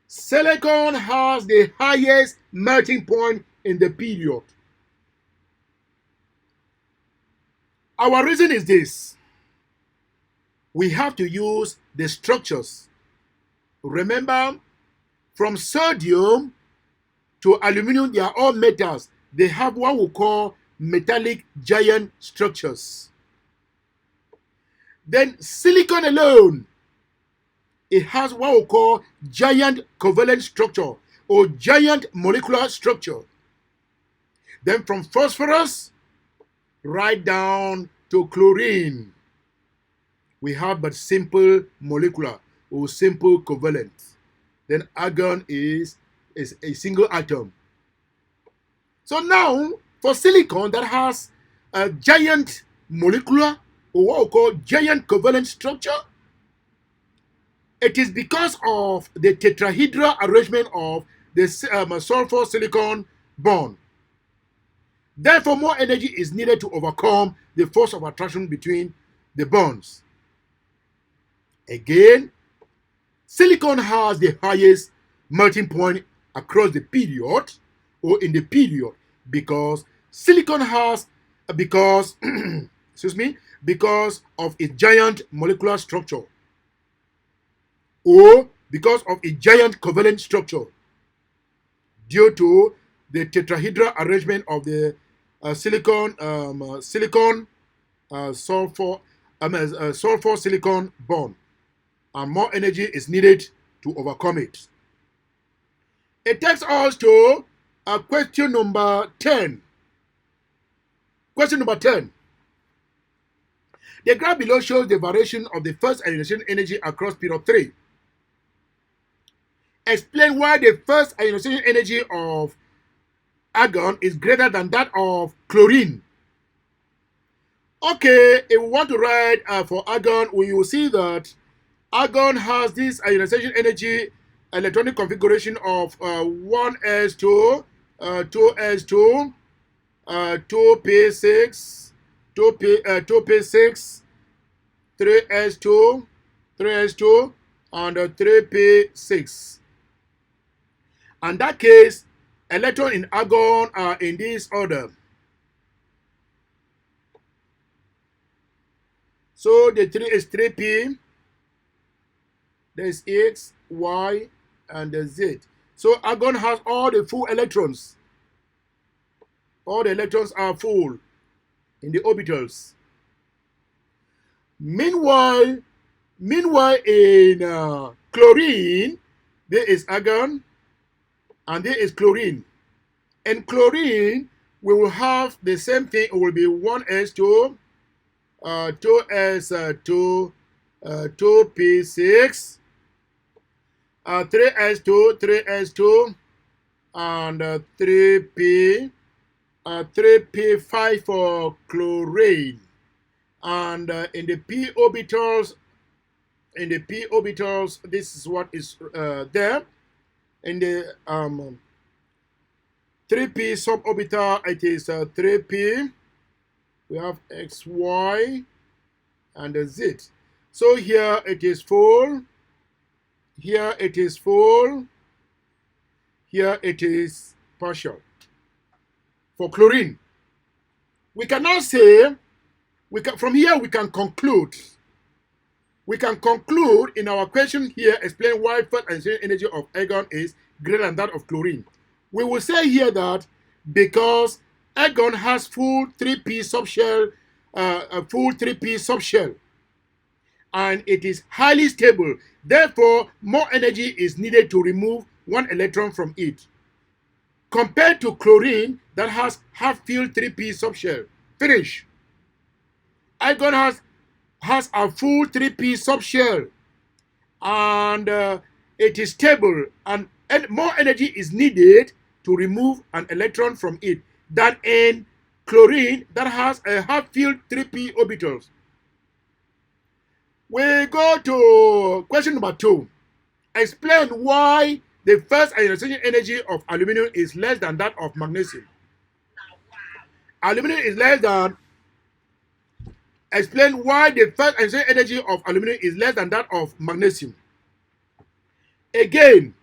Silicon has the highest melting point in the period. Our reason is this. We have to use the structures. Remember, from sodium to aluminium, they are all metals. They have what we call metallic giant structures. Then silicon alone, it has what we call giant covalent structure or giant molecular structure. Then from phosphorus right down to chlorine, we have but simple molecular or simple covalent. Then argon is a single atom. So now for silicon that has a giant molecular or what we call giant covalent structure, it is because of the tetrahedral arrangement of the sulfur silicon bond. Therefore, more energy is needed to overcome the force of attraction between the bonds. Again, silicon has the highest melting point across the period or in the period because silicon has because of its giant molecular structure. or because of a giant covalent structure due to the tetrahedral arrangement of the sulfur silicon bond, and more energy is needed to overcome it. It takes us to question number 10. Question number 10. The graph below shows the variation of the first ionization energy across period 3. Explain why the first ionization energy of argon is greater than that of chlorine. Okay, if we want to write for argon, we will see that argon has this ionization energy electronic configuration of 1s2, 2s2, 2p6, 2p6, 3s2, 3s2, and 3p6. In that case, electrons in argon are in this order. So the 3 is 3p, there's X, Y, and the Z. So argon has all the full electrons. All the electrons are full in the orbitals. Meanwhile in chlorine, there is argon and there is chlorine. In chlorine, we will have the same thing. It will be 1s2, 2s2, 2p6, 3s2, 3s2, and 3p5 for chlorine. And in the p orbitals, this is what is there. In the 3p suborbital, it is 3p. We have x, y, and z. So here it is full. Here it is full. Here it is partial. For chlorine, we can now say, from here we can conclude. We can conclude in our question here, explain why first ionization energy of argon is greater than that of chlorine. We will say here that because argon has full 3p subshell, and it is highly stable. Therefore, more energy is needed to remove one electron from it, compared to chlorine that has half-filled 3p subshell. Finish. Argon has a full 3p subshell, and it is stable, and more energy is needed to remove an electron from it than in chlorine that has a half-filled 3p orbitals. We go to question number 2. Explain why the first ionization energy of aluminum is less than that of magnesium. Aluminum is less than. Explain why the first ionization energy of aluminum is less than that of magnesium. Again,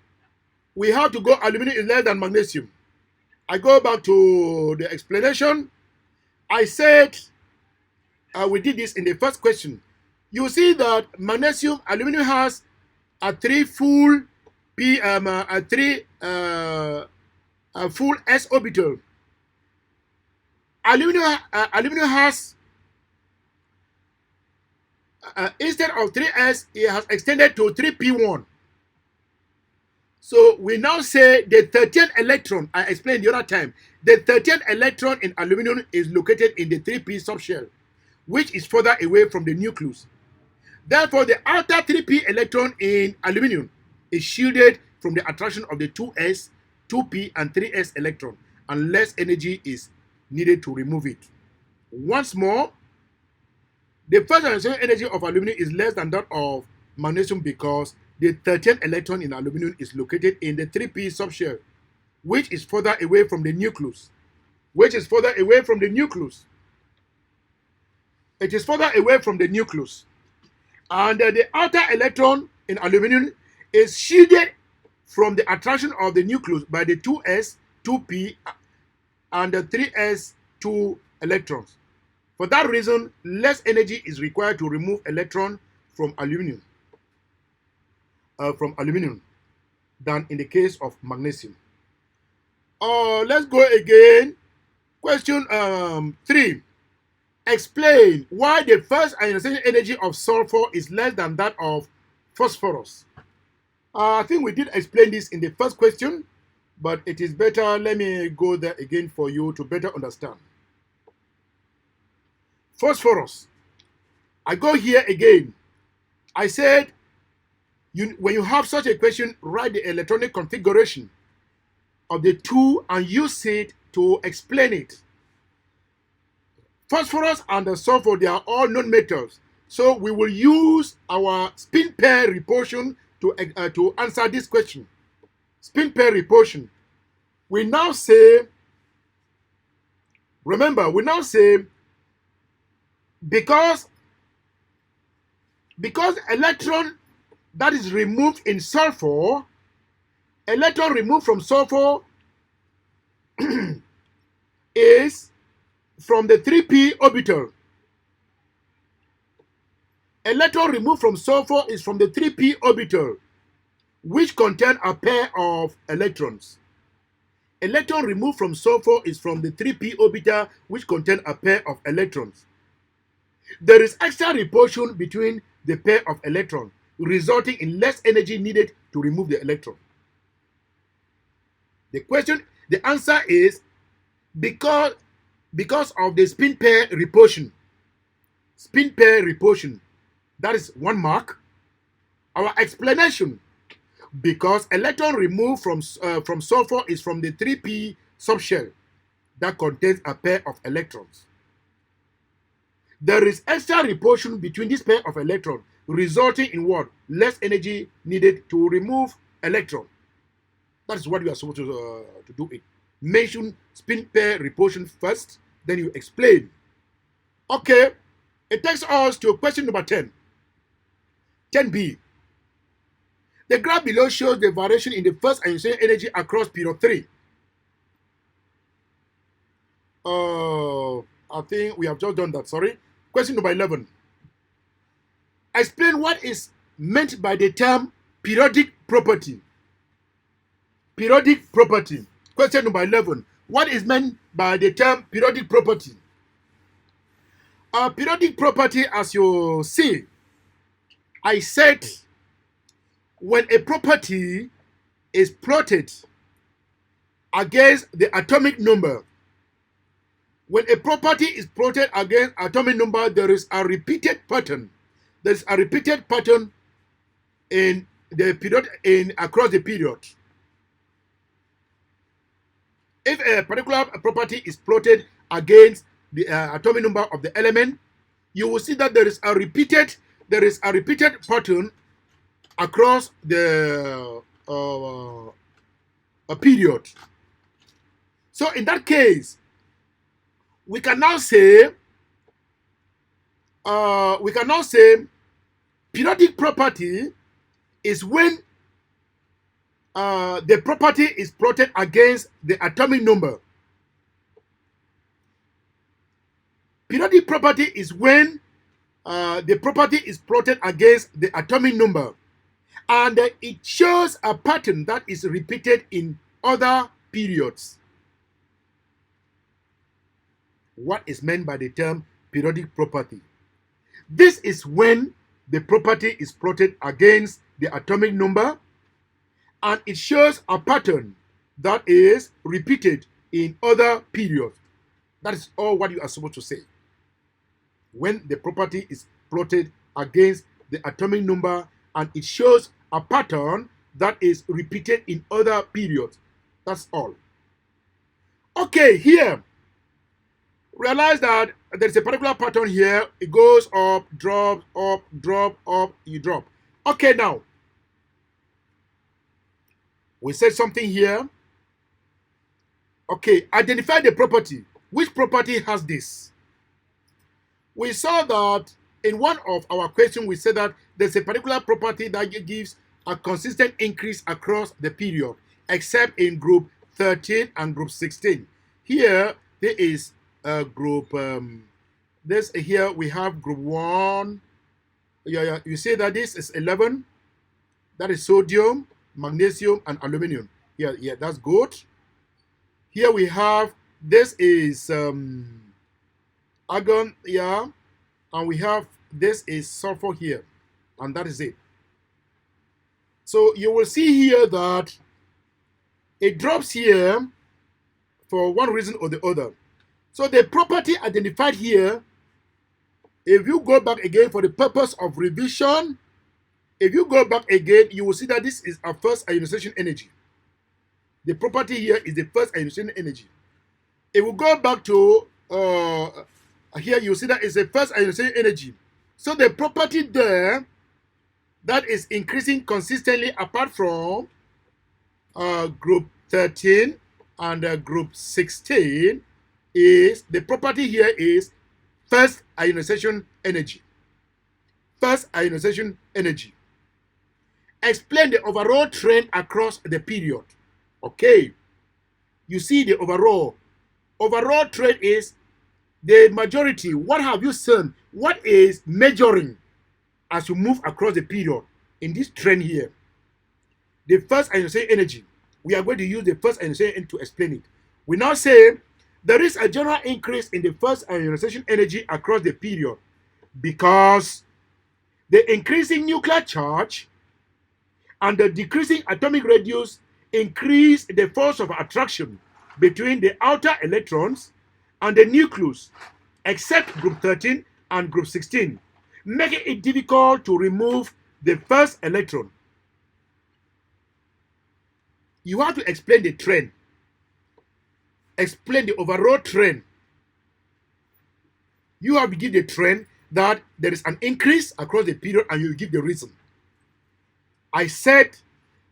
we have to go aluminum is less than magnesium. I go back to the explanation. I said we did this in the first question. You see that aluminum has a full s orbital. Aluminum has instead of 3s, it has extended to 3p1. So we now say the 13th electron, I explained the other time, the 13th electron in aluminum is located in the 3p subshell, which is further away from the nucleus. Therefore, the outer 3p electron in aluminum is shielded from the attraction of the 2s, 2p, and 3s electron, and less energy is needed to remove it. Once more, the first ionization energy of aluminum is less than that of magnesium because the 13th electron in aluminum is located in the 3p subshell, which is further away from the nucleus. It is further away from the nucleus. And the outer electron in aluminum is shielded from the attraction of the nucleus by the 2s, 2p, and the 3s, 2 electrons. For that reason, less energy is required to remove electron from aluminum. from aluminum than in the case of magnesium. Let's go again. Question 3. Explain why the first ionization energy of sulfur is less than that of phosphorus. I think we did explain this in the first question, but it is better. Let me go there again for you to better understand. Phosphorus. I go here again. I said, when you have such a question, write the electronic configuration of the two and use it to explain it. Phosphorus and the sulfur, they are all non-metals. So we will use our spin pair repulsion to answer this question. Spin pair repulsion. We now say, remember, we now say, because electron that is removed in sulfur, electron removed from sulfur is from the 3p orbital. Electron removed from sulfur is from the 3p orbital, which contain a pair of electrons. Electron removed from sulfur is from the 3p orbital, which contain a pair of electrons. There is extra repulsion between the pair of electrons, resulting in less energy needed to remove the electron. The answer is because of the spin pair repulsion. Spin pair repulsion. That is 1 mark. Our explanation: because electron removed from sulfur is from the 3p subshell that contains a pair of electrons. There is extra repulsion between this pair of electrons, resulting in what? Less energy needed to remove electron. That is what you are supposed to do it. Mention spin pair repulsion first, then you explain. Okay, it takes us to question number 10. 10b. The graph below shows the variation in the first ionization energy across period 3. I think we have just done that, sorry. Question number 11. Explain what is meant by the term periodic property. Periodic property. Question number 11. What is meant by the term periodic property? Periodic property, as you see, I said when a property is plotted against the atomic number, when a property is plotted against atomic number, there is a repeated pattern. There is a repeated pattern in the period, across the period. If a particular property is plotted against the atomic number of the element, you will see that there is a repeated pattern across the period. So in that case, we can now say periodic property is when the property is plotted against the atomic number. Periodic property is when the property is plotted against the atomic number, and it shows a pattern that is repeated in other periods. What is meant by the term periodic property? This is when the property is plotted against the atomic number, and it shows a pattern that is repeated in other periods. That is all what you are supposed to say. When the property is plotted against the atomic number and it shows a pattern that is repeated in other periods. That's all. Okay, here, realize that there is a particular pattern here. It goes up, drop, up, you drop. Okay, now, we said something here. Okay, identify the property. Which property has this? We saw that in one of our questions, we said that there's a particular property that gives a consistent increase across the period, except in group 13 and group 16. Here, there is a group, here we have group 1. You say that this is 11. That is sodium, magnesium, and aluminium. Here, yeah, that's good. Here we have, this is argon, yeah, and we have, this is sulfur here, and that is it. So you will see here that it drops here for one reason or the other. So the property identified here, if you go back again for the purpose of revision, if you go back again, you will see that this is our first ionization energy. The property here is the first ionization energy. If we go back to here, you see that it's the first ionization energy. So the property there that is increasing consistently apart from group 13 and group 16 is, the property here is first ionization energy. First ionization energy. Explain the overall trend across the period. Okay. You see the overall trend is the majority. What have you seen? What is measuring as you move across the period in this trend here? The first ionization energy. We are going to use the first ionization energy to explain it. We now say there is a general increase in the first ionization energy across the period because the increasing nuclear charge and the decreasing atomic radius increase the force of attraction between the outer electrons and the nucleus, except group 13 and group 16, making it difficult to remove the first electron. You have to explain the trend. Explain the overall trend. You have to give the trend that there is an increase across the period, and you give the reason. I said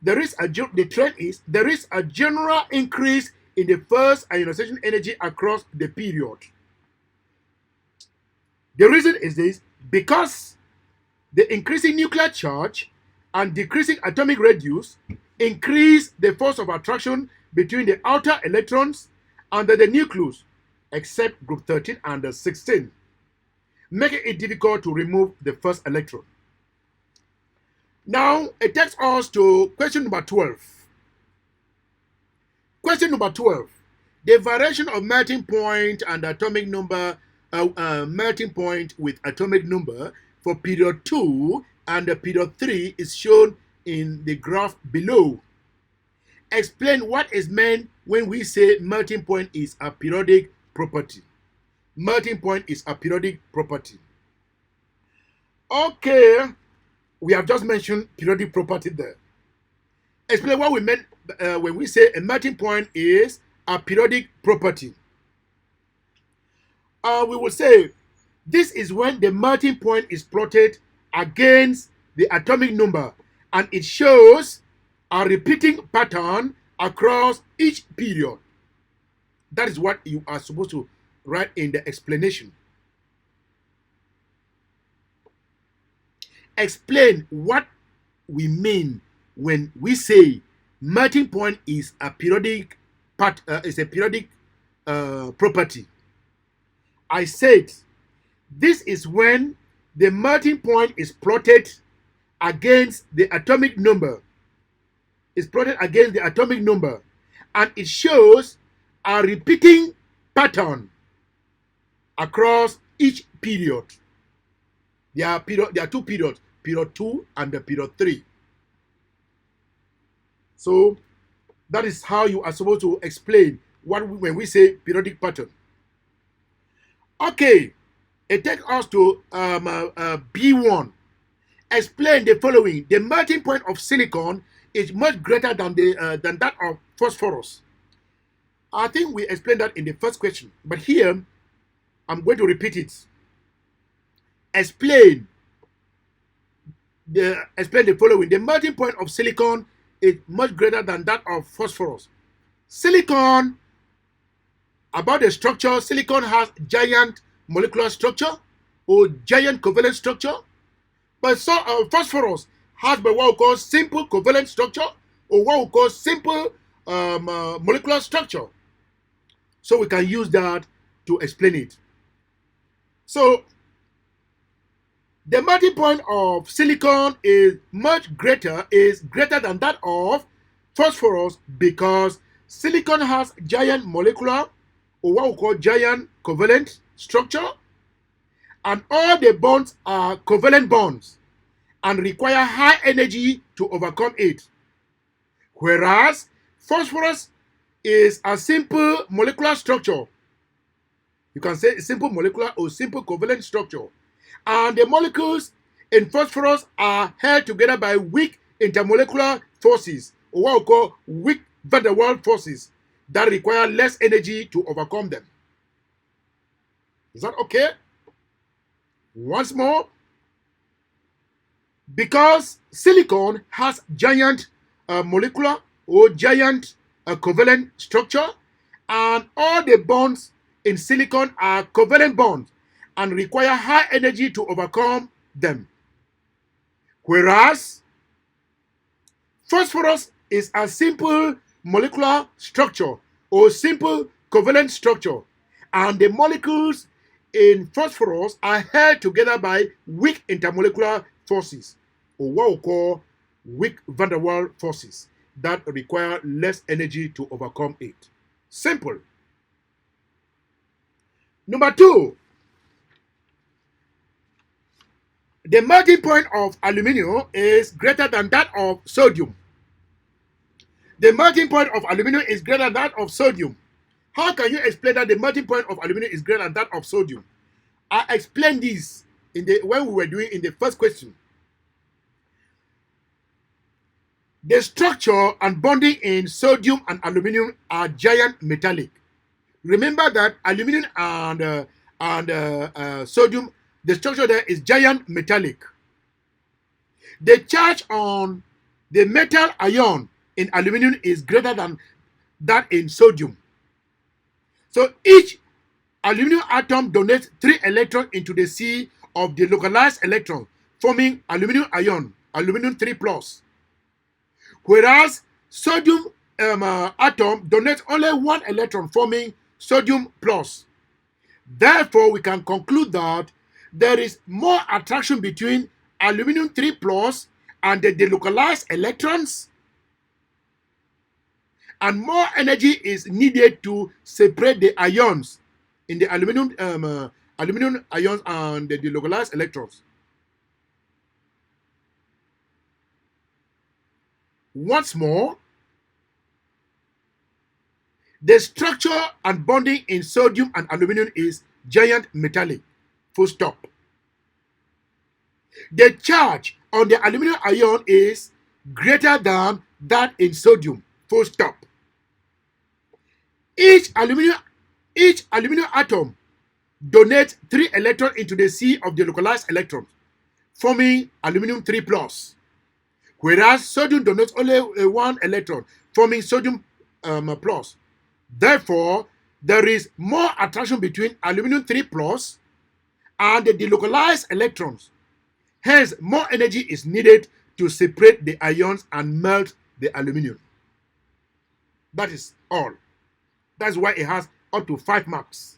the trend is there is a general increase in the first ionization energy across the period. The reason is this: because the increasing nuclear charge and decreasing atomic radius increase the force of attraction between the outer electrons and the nucleus, except group 13 and 16, making it difficult to remove the first electron. Now, it takes us to question number 12. Question number 12. The variation of melting point and atomic number, melting point with atomic number for period 2 and period 3 is shown in the graph below. Explain what is meant when we say melting point is a periodic property. Melting point is a periodic property. Okay, we have just mentioned periodic property there. Explain what we meant when we say a melting point is a periodic property. We will say this is when the melting point is plotted against the atomic number, and it shows a repeating pattern across each period. That is what you are supposed to write in the explanation. Explain what we mean when we say melting point is a periodic property. I said this is when the melting point is plotted against the atomic number. Is plotted against the atomic number, and it shows a repeating pattern across each period. There are two periods, period 2 and the period 3. So that is how you are supposed to explain when we say periodic pattern. Okay, it takes us to B1. Explain the following: the melting point of silicon is much greater than that of phosphorus. I think we explained that in the first question, but here I'm going to repeat it. Explain the following: the melting point of silicon is much greater than that of phosphorus. Silicon, about the structure, silicon has giant molecular structure or giant covalent structure, but phosphorus has what we call simple covalent structure or what we call simple molecular structure. So we can use that to explain it. So The melting point of silicon is greater than that of phosphorus because silicon has giant molecular, or what we call giant covalent structure, and all the bonds are covalent bonds and require high energy to overcome it. Whereas phosphorus is a simple molecular structure. You can say simple molecular or simple covalent structure. And the molecules in phosphorus are held together by weak intermolecular forces, or what we call weak van der Waals forces, that require less energy to overcome them. Is that okay? Once more, because silicon has giant molecular or giant covalent structure, and all the bonds in silicon are covalent bonds and require high energy to overcome them. Whereas phosphorus is a simple molecular structure or simple covalent structure, and the molecules in phosphorus are held together by weak intermolecular forces, or what we call weak van der Waals forces, that require less energy to overcome it. Simple. Number 2, the melting point of aluminium is greater than that of sodium. The melting point of aluminium is greater than that of sodium. How can you explain that the melting point of aluminium is greater than that of sodium? I explained this when we were doing in the first question. The structure and bonding in sodium and aluminium are giant metallic. Remember that aluminium and sodium, the structure there is giant metallic. The charge on the metal ion in aluminium is greater than that in sodium. So each aluminium atom donates 3 electrons into the sea of the localized electron, forming aluminium ion, aluminium 3+. Whereas sodium atom donates only 1 electron, forming sodium plus. Therefore, we can conclude that there is more attraction between aluminium 3+ and the delocalized electrons, and more energy is needed to separate the ions in the aluminium ions and the delocalized electrons. Once more, the structure and bonding in sodium and aluminium is giant metallic. Full stop. The charge on the aluminium ion is greater than that in sodium. Full stop. Each aluminium atom donates 3 electrons into the sea of the localized electrons, forming aluminium 3+. Whereas sodium donates only 1 electron, forming sodium plus. Therefore, there is more attraction between aluminium 3+ and the delocalized electrons. Hence, more energy is needed to separate the ions and melt the aluminium. That is all. That's why it has up to 5 marks.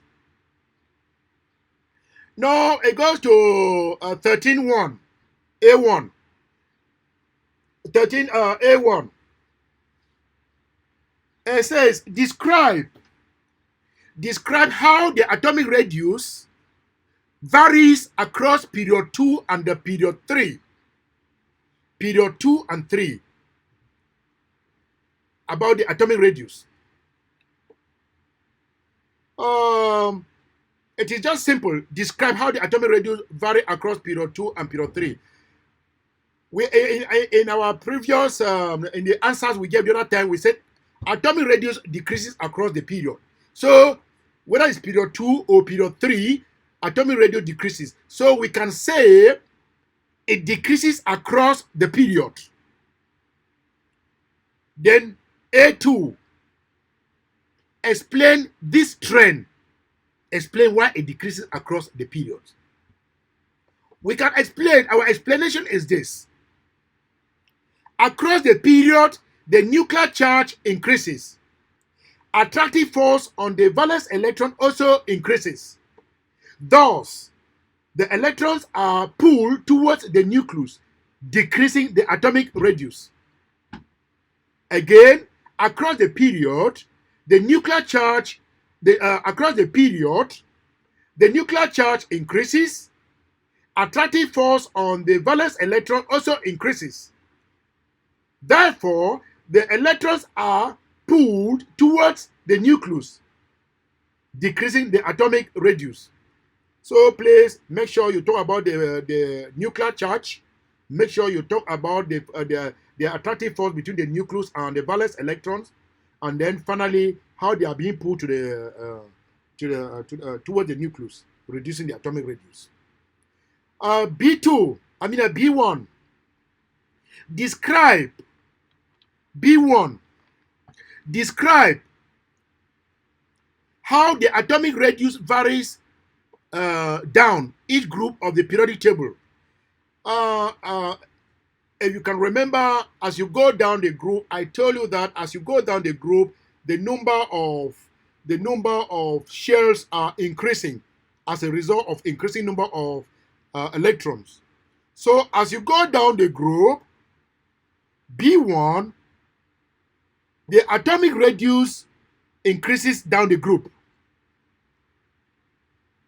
Now it goes to 13.1, A1. 13 A1. It says describe how the atomic radius varies across period 2 and the period 3. Period 2 and 3. About the atomic radius. It is just simple. Describe how the atomic radius vary across period 2 and period 3. We in our previous in the answers we gave the other time, we said atomic radius decreases across the period. So whether it's period 2 or period 3, atomic radius decreases. So we can say it decreases across the period. Then A2, explain this trend. Explain why it decreases across the period. We can explain, our explanation is this. Across the period, the nuclear charge increases. Attractive force on the valence electron also increases. Thus, the electrons are pulled towards the nucleus, decreasing the atomic radius. Again, across the period, the nuclear charge, across the period, the nuclear charge increases. Attractive force on the valence electron also increases. Therefore, the electrons are pulled towards the nucleus, decreasing the atomic radius. So please make sure you talk about the nuclear charge. Make sure you talk about the attractive force between the nucleus and the valence electrons, and then finally how they are being pulled to towards the nucleus, reducing the atomic radius. B1. Describe B1. Describe how the atomic radius varies down each group of the periodic table. If you can remember, as you go down the group, I told you that as you go down the group, the number of shells are increasing as a result of increasing number of electrons. So as you go down the group, B1, the atomic radius increases down the group.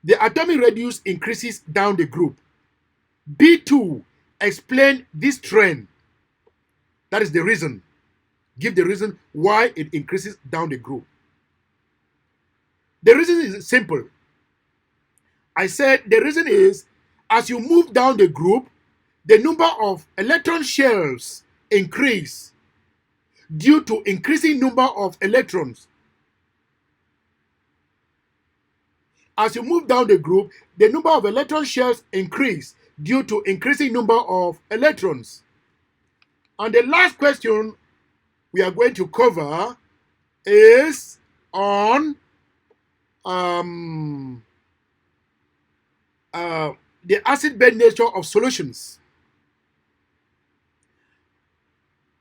The atomic radius increases down the group. B2, explain this trend. That is the reason. Give the reason why it increases down the group. The reason is simple. I said the reason is as you move down the group, the number of electron shells increase due to increasing number of electrons. As you move down the group, the number of electron shells increase due to increasing number of electrons. And the last question we are going to cover is on the acid-base nature of solutions.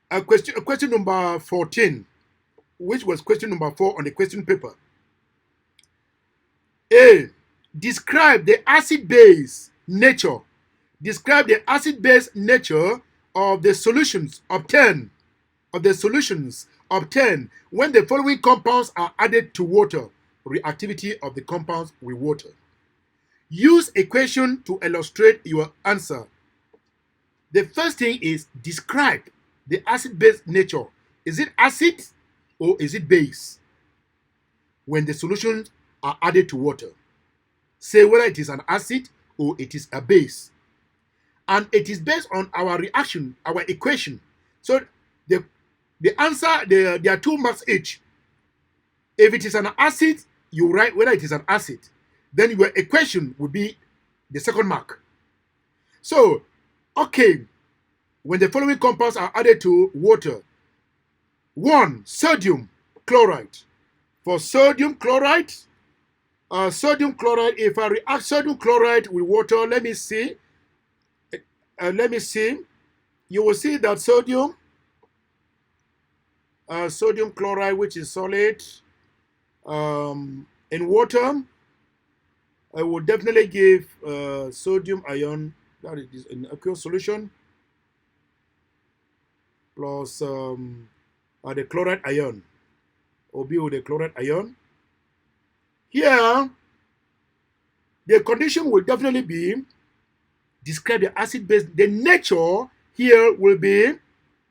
Question number 14, which was question number 4 on the question paper. A. Describe the acid-base nature. Describe the acid-base nature of the solutions obtained when the following compounds are added to water. Reactivity of the compounds with water. Use equation to illustrate your answer. The first thing is describe the acid-base nature. Is it acid or is it base? When the solutions are added to water, say whether it is an acid or it is a base. And it is based on our reaction, our equation. So the answer, there are 2 marks each. If it is an acid, you write whether it is an acid. Then your equation will be the second mark. So, okay, when the following compounds are added to water. 1. Sodium chloride. For sodium chloride, if I react sodium chloride with water, let me see. You will see that sodium chloride, which is solid, in water, I will definitely give sodium ion, that is an aqueous solution, plus the chloride ion, or be with the chloride ion. Here, the condition will definitely be describe the acid base. The nature here will be,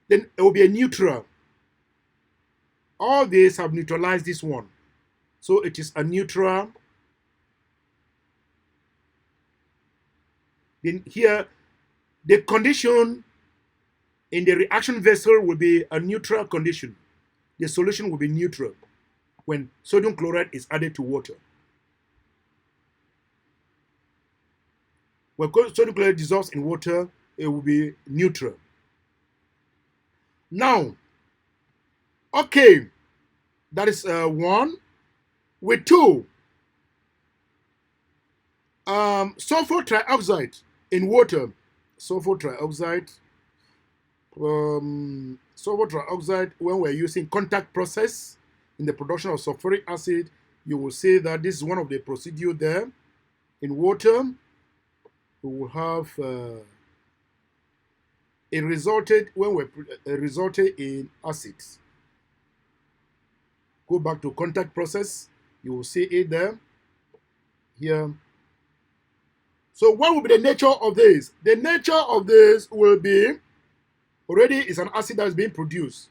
then it will be a neutral. All these have neutralized this one. So it is a neutral. Then here, the condition in the reaction vessel will be a neutral condition. The solution will be neutral when sodium chloride is added to water. When sodium chloride dissolves in water, it will be neutral. Now, okay, that is 1. With 2, sulfur trioxide in water. Sulfur trioxide, when we're using contact process in the production of sulfuric acid, you will see that this is one of the procedures there in water. we will have it resulted when we resulted in acids. Go back to contact process. You will see it there. Here. So what will be the nature of this? The nature of this will be already is an acid that is being produced.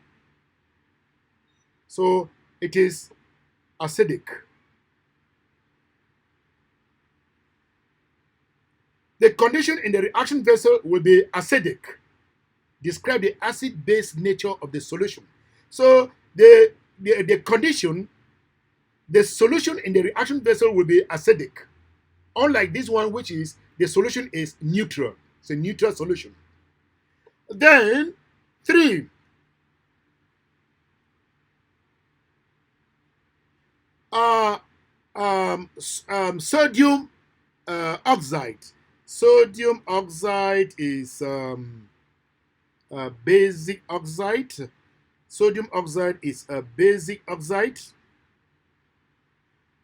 So it is acidic. The condition in the reaction vessel will be acidic. Describe the acid-base nature of the solution. So the condition, the solution in the reaction vessel will be acidic. Unlike this one, which is the solution is neutral. It's a neutral solution. Then 3. Sodium oxide. Sodium oxide is a basic oxide. Sodium oxide is a basic oxide.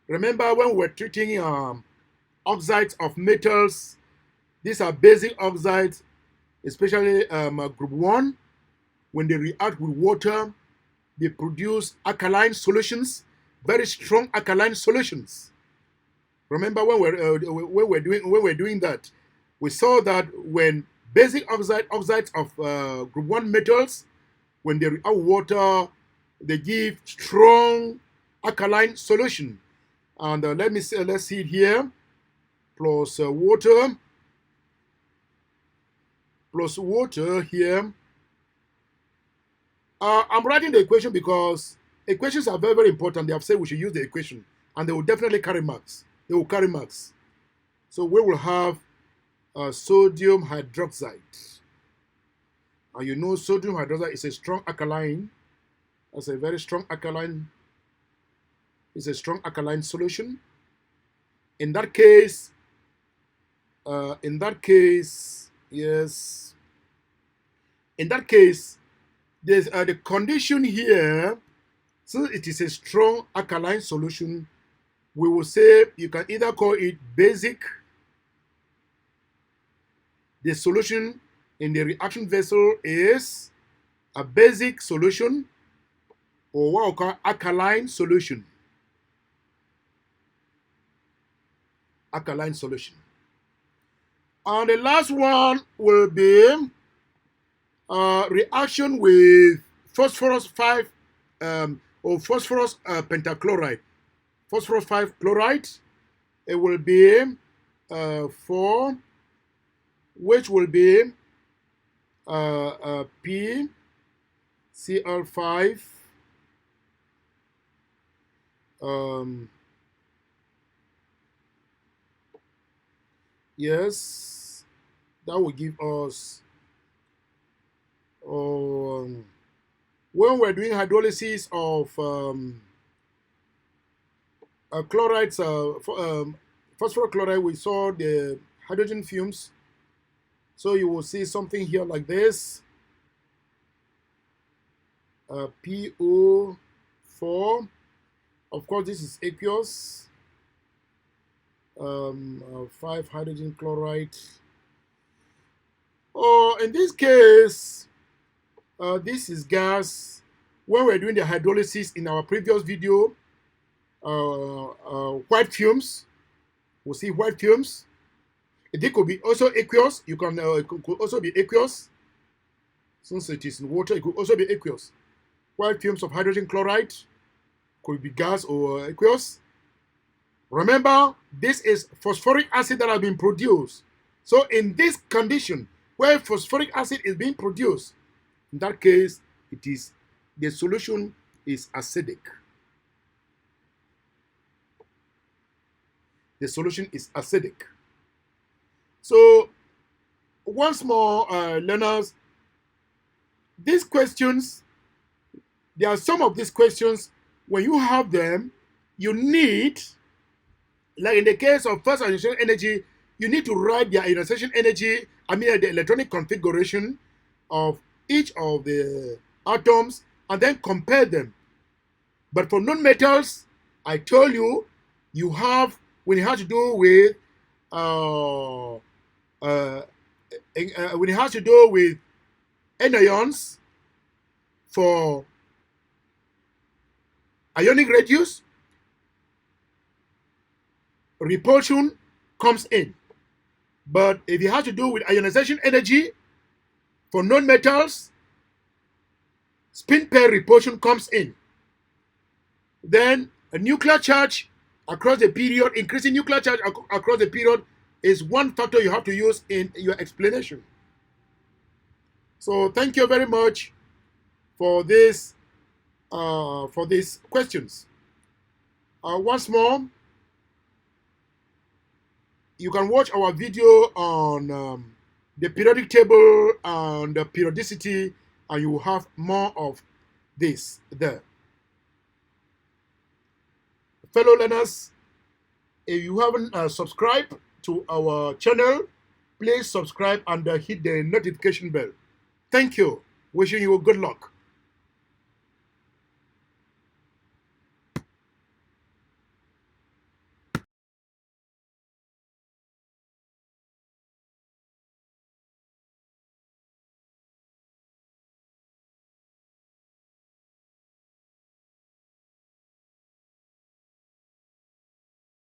Remember when we're treating oxides of metals, these are basic oxides, especially group 1. When they react with water, they produce alkaline solutions, very strong alkaline solutions. Remember when we're doing that, we saw that when basic oxides of group 1 metals, when they react with water, they give strong alkaline solution. And let's see it here. Plus water here. I'm writing the equation because equations are very, very important. They have said we should use the equation, and they will definitely carry marks. They will carry marks. So we will have sodium hydroxide. And you know sodium hydroxide is a strong alkaline. That's a very strong alkaline. It's a strong alkaline solution. In that case, yes. In that case, there's the condition here. So it is a strong alkaline solution. We will say you can either call it basic. The solution in the reaction vessel is a basic solution, or what we call alkaline solution. Alkaline solution. And the last one will be reaction with phosphorus 5 or phosphorus pentachloride. Phosphorus 5 chloride. It will be 4, which will be PCl5 yes, that will give us when we're doing hydrolysis of chlorides, phosphorus chloride, we saw the hydrogen fumes. So you will see something here like this. PO4. Of course, this is aqueous. 5 hydrogen chloride. In this case, this is gas. When we're doing the hydrolysis in our previous video, white fumes. We'll see white fumes. It could be also aqueous. You can it could also be aqueous. Since it is in water, it could also be aqueous. White fumes of hydrogen chloride could be gas or aqueous. Remember, this is phosphoric acid that has been produced. So in this condition, where phosphoric acid is being produced, in that case, the solution is acidic. The solution is acidic. So once more, learners, these questions, there are some of these questions, when you have them, you need, like in the case of first ionization energy, you need to write the ionization energy, the electronic configuration of each of the atoms, and then compare them. But for non-metals, I told you, you have, when it has to do with when it has to do with anions for ionic radius, repulsion comes in. But if it has to do with ionization energy for non-metals, spin pair repulsion comes in. Then a nuclear charge across the period, increasing nuclear charge across the period is one factor you have to use in your explanation. So thank you very much for these questions. Once more, you can watch our video on the periodic table and the periodicity, and you will have more of this there. Fellow learners, if you haven't subscribed to our channel, please subscribe and hit the notification bell. Thank you. Wishing you good luck.